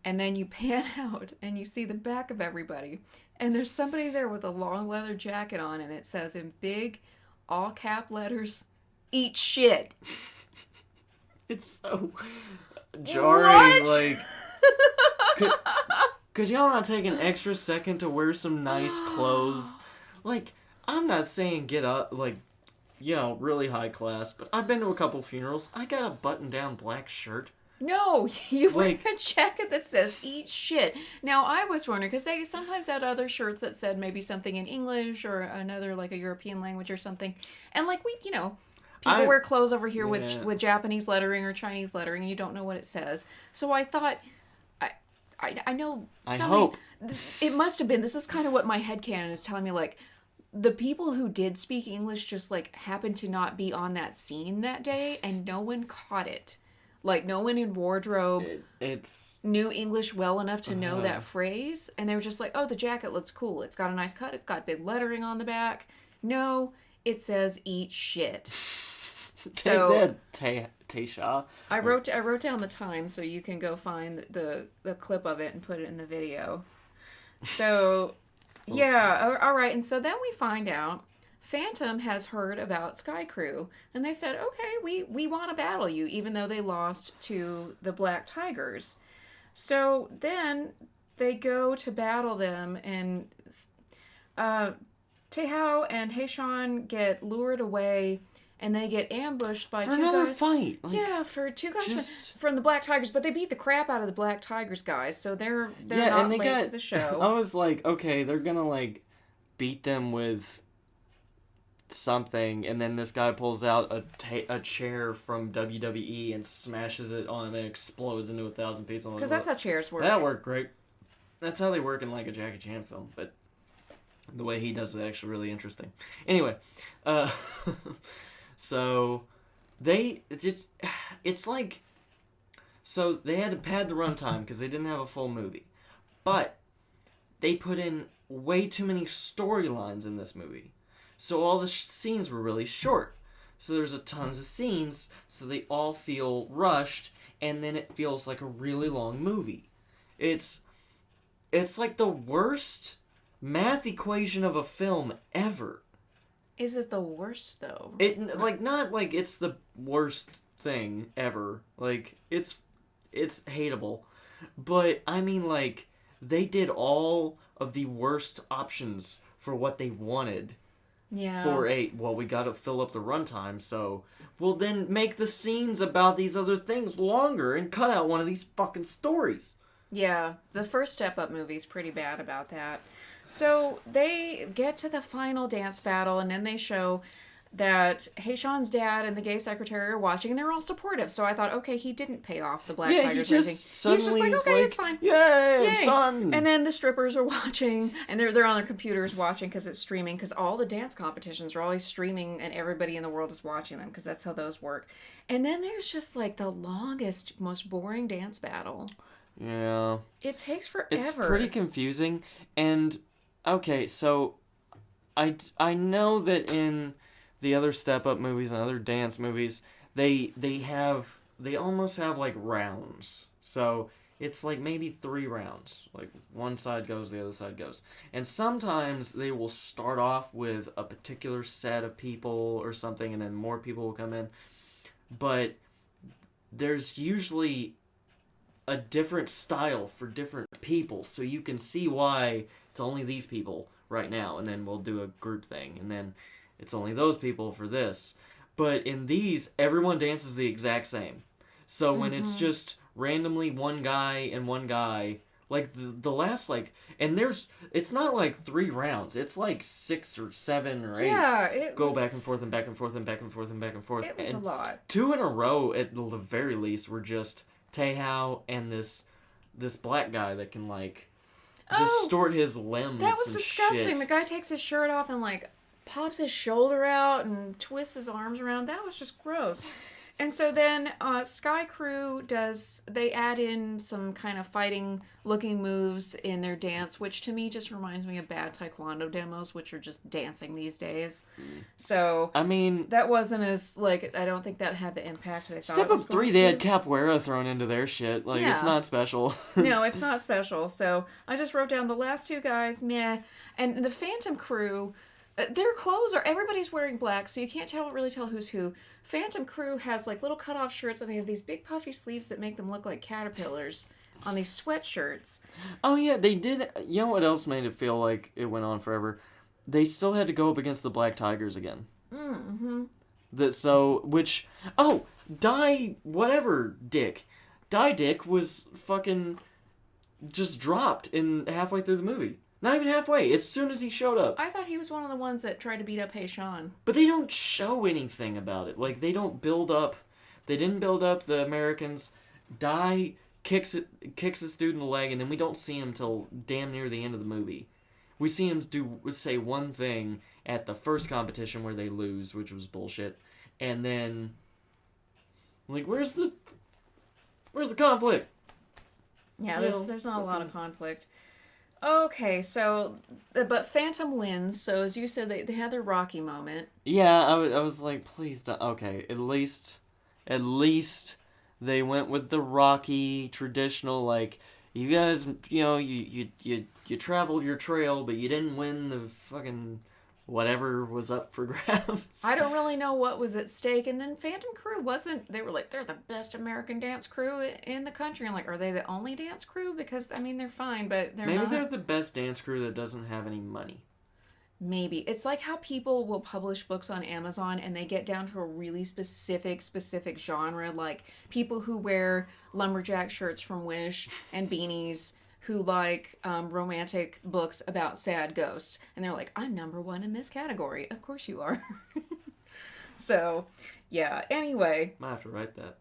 And then you pan out, and you see the back of everybody, and there's somebody there with a long leather jacket on, and it says in big, all-cap letters, eat shit. It's so jarring, what? like... Could y'all not take an extra second to wear some nice clothes? Like, I'm not saying get up, like, you know, really high class, but I've been to a couple funerals. I got a button-down black shirt. No, you wear a jacket that says eat shit. Now, I was wondering, because they sometimes had other shirts that said maybe something in English or another, like a European language or something. And, like, people wear clothes over here with Japanese lettering or Chinese lettering, and you don't know what it says. So I thought... I know. I hope. It must have been. This is kind of what my headcanon is telling me. Like, the people who did speak English just, like, happened to not be on that scene that day, and no one caught it. Like, no one in wardrobe knew English well enough to know that phrase. And they were just like, oh, the jacket looks cool. It's got a nice cut. It's got big lettering on the back. No, it says "eat shit." Take that, Taysha. I wrote down the time so you can go find the clip of it and put it in the video. So, yeah, all right. And so then we find out Phantom has heard about Sky Crew, and they said, okay, we want to battle you, even though they lost to the Black Tigers. So then they go to battle them, and Taehao and Haeshan get lured away, and they get ambushed by for two another guys. fight. Like, Yeah, for two guys just... from the Black Tigers, but they beat the crap out of the Black Tigers guys, so they're yeah, not and they late to the show. I was like, okay, they're gonna like beat them with something, and then this guy pulls out a chair from WWE and smashes it on, and it explodes into 1,000 pieces. Because that's how chairs work. That worked great. That's how they work in like a Jackie Chan film, but the way he does it actually really interesting. Anyway, so it's like, so they had to pad the runtime because they didn't have a full movie, but they put in way too many storylines in this movie, so all the scenes were really short. So there's a tons of scenes, so they all feel rushed, and then it feels like a really long movie. It's like the worst math equation of a film ever. Is it the worst, though? It, like, not like it's the worst thing ever. Like, it's hateable. But, I mean, like, they did all of the worst options for what they wanted. Yeah. Well, we gotta fill up the runtime, so we'll then make the scenes about these other things longer and cut out one of these fucking stories. Yeah, the first Step Up movie's pretty bad about that. So they get to the final dance battle, and then they show that Haeshan's dad and the gay secretary are watching, and they're all supportive. So I thought, okay, he didn't pay off the Black Tigers or anything. He's just like, okay, it's fine. Yay, son! And then the strippers are watching, and they're on their computers watching because it's streaming, because all the dance competitions are always streaming, and everybody in the world is watching them, because that's how those work. And then there's just like the longest, most boring dance battle. Yeah. It takes forever. It's pretty confusing. And, okay, so I know that in the other Step Up movies and other dance movies, they almost have, like, rounds. So it's, like, maybe 3 rounds. Like, one side goes, the other side goes. And sometimes they will start off with a particular set of people or something, and then more people will come in. But there's usually a different style for different people, so you can see why it's only these people right now, and then we'll do a group thing, and then it's only those people for this. But in these, everyone dances the exact same. So when it's just randomly one guy and one guy, like the last, like, and it's not like 3 rounds, it's like 6 or 7 or 8. Yeah, it go back and forth and back and forth and back and forth and back and forth. It was a lot. 2 in a row, at the very least, were just Taehao and this black guy that can, like, distort his limbs. That was disgusting. Shit. The guy takes his shirt off and, like, pops his shoulder out and twists his arms around. That was just gross. And so then Sky Crew they add in some kind of fighting looking moves in their dance, which to me just reminds me of bad taekwondo demos, which are just dancing these days. So I mean, that wasn't as, like, I don't think that had the impact they thought Step it was Up 3, they had capoeira thrown into their shit. Like, Yeah. It's not special. No, it's not special. So I just wrote down the last 2 guys, meh. And the Phantom Crew, their clothes everybody's wearing black, so you can't really tell who's who. Phantom Crew has, like, little cutoff shirts, and they have these big puffy sleeves that make them look like caterpillars on these sweatshirts. Oh, yeah, they did. You know what else made it feel like it went on forever? They still had to go up against the Black Tigers again. Mm-hmm. Die Dick was fucking just dropped in halfway through the movie. Not even halfway, as soon as he showed up. I thought he was one of the ones that tried to beat up Haeshan. But they don't show anything about it. Like, they didn't build up the Americans. Die kicks this dude in the leg, and then we don't see him till damn near the end of the movie. We see him say one thing at the first competition where they lose, which was bullshit. And then, like, where's the conflict? Yeah, there's not a lot of conflict. Okay, so, but Phantom wins. So as you said, they had their Rocky moment. Yeah, I was like, please don't. Okay, at least they went with the Rocky traditional, like, you guys, you traveled your trail, but you didn't win the fucking whatever was up for grabs. I don't really know what was at stake. And then Phantom Crew wasn't, they were like, they're the best American dance crew in the country. I'm like, are they the only dance crew? Because, I mean, they're fine, but they're Maybe not. they're the best dance crew that doesn't have any money. Maybe. It's like how people will publish books on Amazon and they get down to a really specific genre, like people who wear lumberjack shirts from Wish and beanies who like romantic books about sad ghosts. And they're like, I'm number one in this category. Of course you are. So, yeah. Anyway. Might have to write that.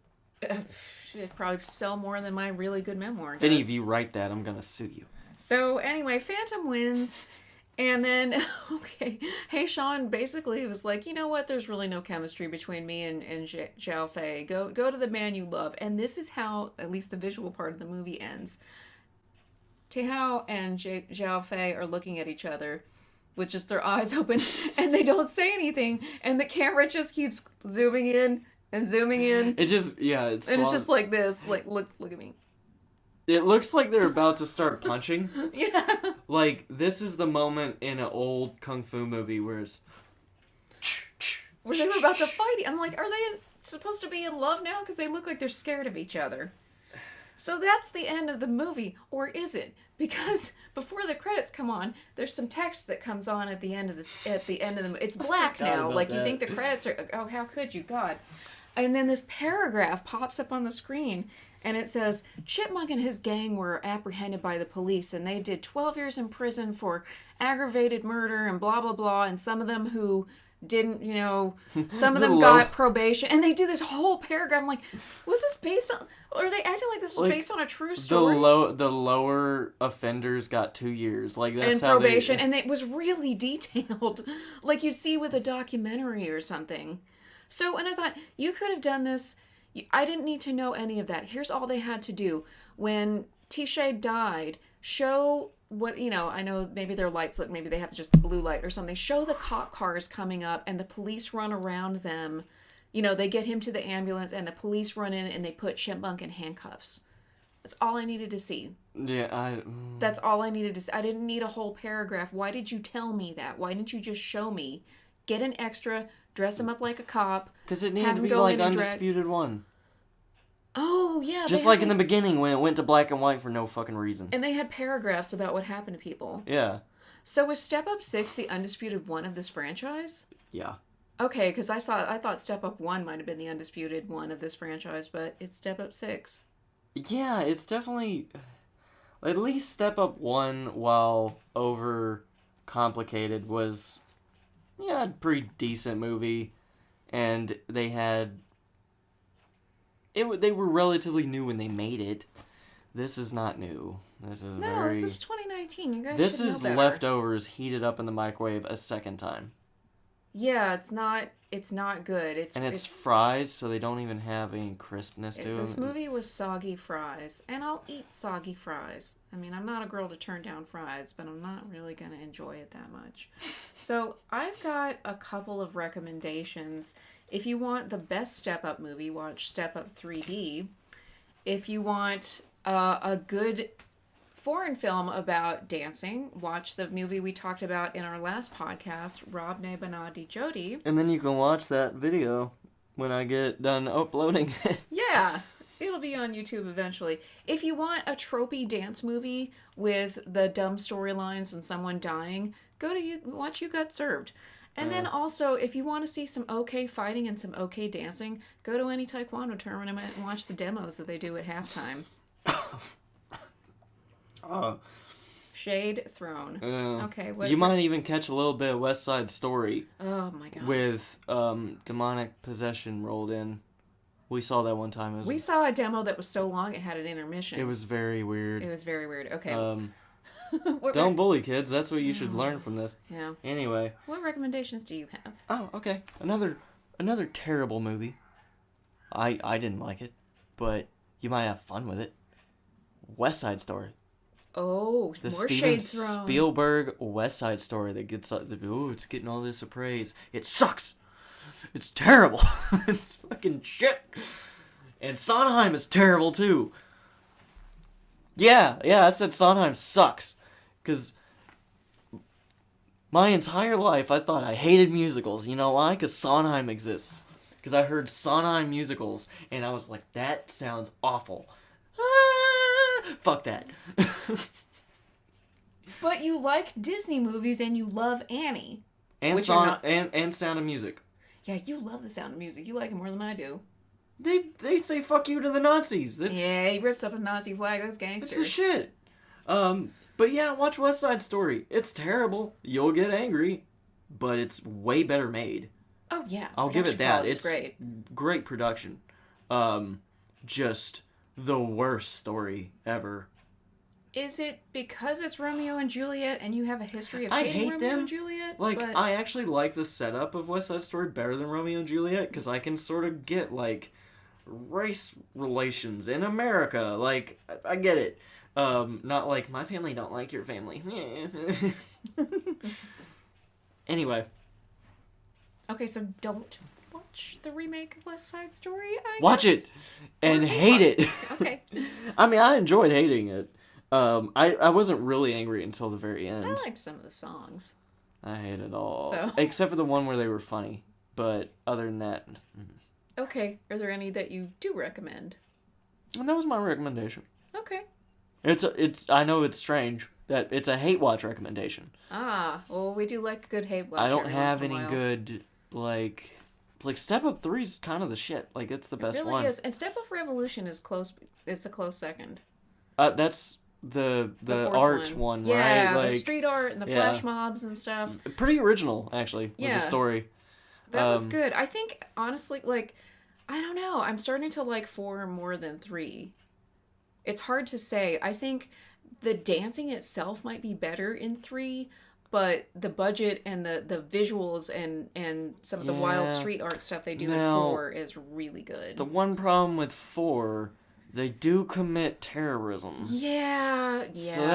It'd probably sell more than my really good memoir does. If any of you write that, I'm gonna sue you. So, anyway, Phantom wins. And then, okay, Hey Sean basically was like, you know what? There's really no chemistry between me and Zhao Fei. Go to the man you love. And this is how, at least the visual part of the movie ends. Tehao and Zhao Fei are looking at each other with just their eyes open, and they don't say anything. And the camera just keeps zooming in and zooming in. It just, yeah, and it's just like this. Like, look at me. It looks like they're about to start punching. Yeah. Like, this is the moment in an old kung fu movie where it's... Where they were about to fight. I'm like, are they supposed to be in love now? Because they look like they're scared of each other. So that's the end of the movie. Or is it? Because before the credits come on, there's some text that comes on at the end of the movie. It's black now. Like, you think the credits are... Oh, how could you? God. And then this paragraph pops up on the screen. And it says, Chipmunk and his gang were apprehended by the police, and they did 12 years in prison for aggravated murder and blah, blah, blah. And some of them who didn't, some of them got probation. And they do this whole paragraph. I'm like, was this based on... Or are they acting like this was based on a true story? The lower offenders got 2 years. Like, that's and how probation. And it was really detailed. Like you'd see with a documentary or something. So, and I thought, you could have done this... I didn't need to know any of that. Here's all they had to do. When Tishay died, show what, I know maybe their lights lit, maybe they have just the blue light or something. Show the cop cars coming up and the police run around them. They get him to the ambulance and the police run in and they put Chipmunk in handcuffs. That's all I needed to see. Yeah, That's all I needed to see. I didn't need a whole paragraph. Why did you tell me that? Why didn't you just show me? Get an extra, dress him up like a cop. Because it needed to be like Undisputed One. Oh, yeah. Just like in the beginning when it went to black and white for no fucking reason. And they had paragraphs about what happened to people. Yeah. So was Step Up 6 the Undisputed One of this franchise? Yeah. Okay, because I thought Step Up 1 might have been the Undisputed One of this franchise, but it's Step Up 6. Yeah, it's definitely... At least Step Up 1, while over complicated, was... Yeah, a pretty decent movie. And they had... They were relatively new when they made it. This is not new. This is this is 2019. You guys This should know is better. Leftovers heated up in the microwave a second time. Yeah, it's not good. It's fries, so they don't even have any crispness to them. This movie was soggy fries, and I'll eat soggy fries. I mean, I'm not a girl to turn down fries, but I'm not really going to enjoy it that much. So I've got a couple of recommendations. If you want the best Step Up movie, watch Step Up 3D. If you want a good foreign film about dancing, watch the movie we talked about in our last podcast, Rob Ne Bana Di Jodi. And then you can watch that video when I get done uploading it. Yeah, it'll be on YouTube eventually. If you want a tropey dance movie with the dumb storylines and someone dying, go to watch You Got Served. And then also, if you want to see some okay fighting and some okay dancing, go to any Taekwondo tournament and watch the demos that they do at halftime. Shade thrown. Okay. You might even catch a little bit of West Side Story. Oh my god. With demonic possession rolled in. We saw that one time. We saw a demo that was so long it had an intermission. It was very weird. Okay. Don't bully kids. That's what you should learn from this. Yeah. Anyway. What recommendations do you have? Oh, okay. Another terrible movie. I didn't like it, but you might have fun with it. West Side Story. Oh, The more Steven shade thrown. Spielberg West Side Story that gets it's getting all this praise. It sucks. It's terrible. It's fucking shit. And Sondheim is terrible too. Yeah, I said Sondheim sucks. Because my entire life I thought I hated musicals. You know why? Because Sondheim exists. Because I heard Sondheim musicals and I was like, that sounds awful. Fuck that. But you like Disney movies and you love Annie. And Sound of Music. Yeah, you love The Sound of Music. You like it more than I do. They say fuck you to the Nazis. Yeah, he rips up a Nazi flag. That's gangster. It's the shit. But yeah, watch West Side Story. It's terrible. You'll get angry, but it's way better made. Oh yeah, I'll give it that. It's great. Great production. Just the worst story ever. Is it because it's Romeo and Juliet and you have a history of I hating hate Romeo them. and Juliet? Like, I actually like the setup of West Side Story better than Romeo and Juliet because I can sort of get, like, race relations in America. Like, I get it. Not like, my family don't like your family. Anyway. Okay, so don't watch the remake of West Side Story, I Watch guess? it and hate it. Okay. I mean, I enjoyed hating it. I wasn't really angry until the very end. I liked some of the songs. I hate it all. So. Except for the one where they were funny. But other than that... Okay, are there any that you do recommend? And that was my recommendation. Okay. I know it's strange that it's a hate watch recommendation. Ah, well, we do like a good hate watch. I don't every have once in a any while. good, like Step Up 3 is kind of the shit. Like, it's the best It really one. is. And Step Up Revolution is close. It's a close second. That's the fourth art one, right? Yeah, Like, the street art and the yeah. flash mobs and stuff. Pretty original, actually, with Yeah. the story. That was good. I think, honestly, like, I don't know. I'm starting to like 4 more than 3. It's hard to say. I think the dancing itself might be better in 3, but the budget and the visuals and some of the wild Yeah. street art stuff they do Now, in 4 is really good. The one problem with 4, they do commit terrorism. Yeah. So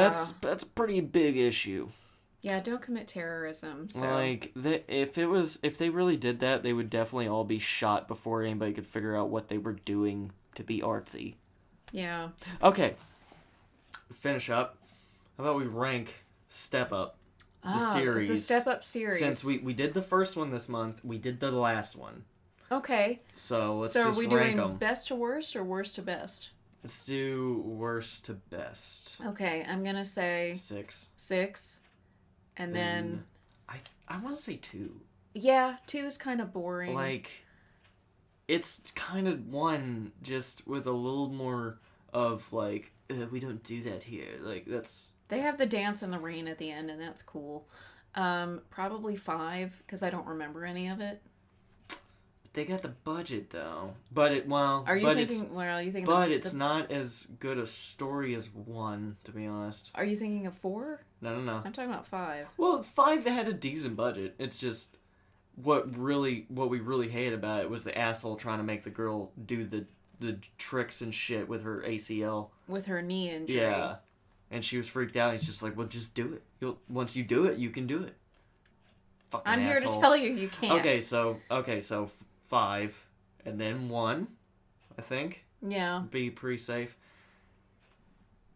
that's a pretty big issue. Yeah, don't commit terrorism. So. Like, if they really did that, they would definitely all be shot before anybody could figure out what they were doing to be artsy. Yeah. Okay. Finish up. How about we rank Step Up, the series? The Step Up series. Since we did the first one this month, we did the last one. Okay. So let's So just are we rank doing them. best to worst or worst to best? Let's do worst to best. Okay, I'm gonna say 6. 6. And then I want to say 2. yeah, 2 is kind of boring. Like, it's kind of 1 just with a little more of like, we don't do that here. Like, that's... They have the dance in the rain at the end, and that's cool. Probably 5, because I don't remember any of it. They got the budget though. But it well. Are you but thinking? It's, Well, are you thinking? but it's not as good a story as 1, to be honest. Are you thinking of 4? No. I'm talking about 5. Well, 5 had a decent budget. It's just what we really hate about it was the asshole trying to make the girl do the tricks and shit with her ACL. With her knee injury. Yeah. And she was freaked out. He's just like, well, just do it. Once you do it, you can do it. Fucking I'm asshole. here to tell you can't. Okay, so 5 and then 1, I think. Yeah. Be pretty safe.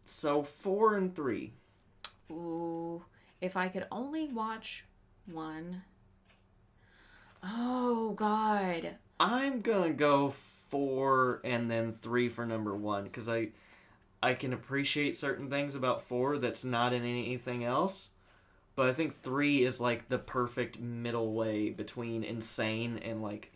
So 4 and 3. Ooh, if I could only watch 1. Oh God. I'm gonna go 4 and then 3 for number 1 because I can appreciate certain things about 4 that's not in anything else, but I think 3 is like the perfect middle way between insane and like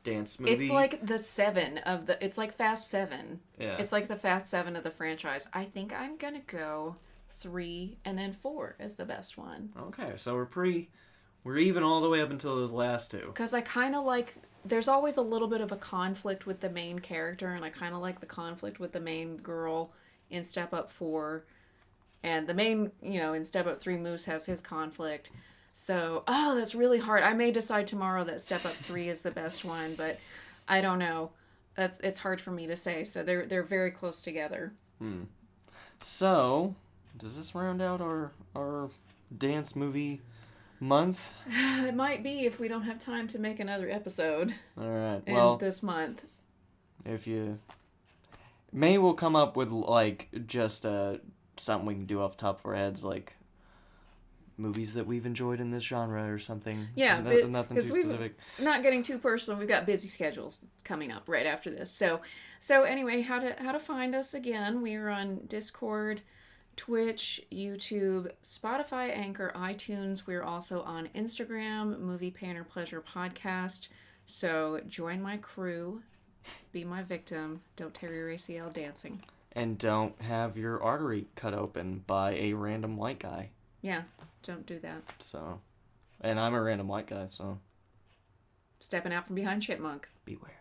dance movie. It's like the 7 of the. It's like Fast 7. Yeah. It's like the Fast 7 of the franchise. I think I'm gonna go 3 and then 4 is the best one. Okay, so we're even all the way up until those last 2. Because I kind of like. There's always a little bit of a conflict with the main character, and I kind of like the conflict with the main girl in Step Up 4. And the main, in Step Up 3, Moose has his conflict. So, that's really hard. I may decide tomorrow that Step Up 3 is the best one, but I don't know. It's hard for me to say. So they're very close together. So, does this round out our dance movie month? It might be if we don't have time to make another episode. All right. Well, this month. If you, maybe we'll come up with like just something we can do off the top of our heads, like movies that we've enjoyed in this genre or something. Yeah, nothing too specific. Not getting too personal. We've got busy schedules coming up right after this. So anyway, how to find us again? We are on Discord, Twitch, YouTube, Spotify, Anchor, iTunes. We're also on Instagram, Movie Pain or Pleasure Podcast. So join my crew, be my victim. Don't tear your ACL dancing, and don't have your artery cut open by a random white guy. Yeah. Don't do that. So, and I'm a random white guy, so. Stepping out from behind Chipmunk. Beware.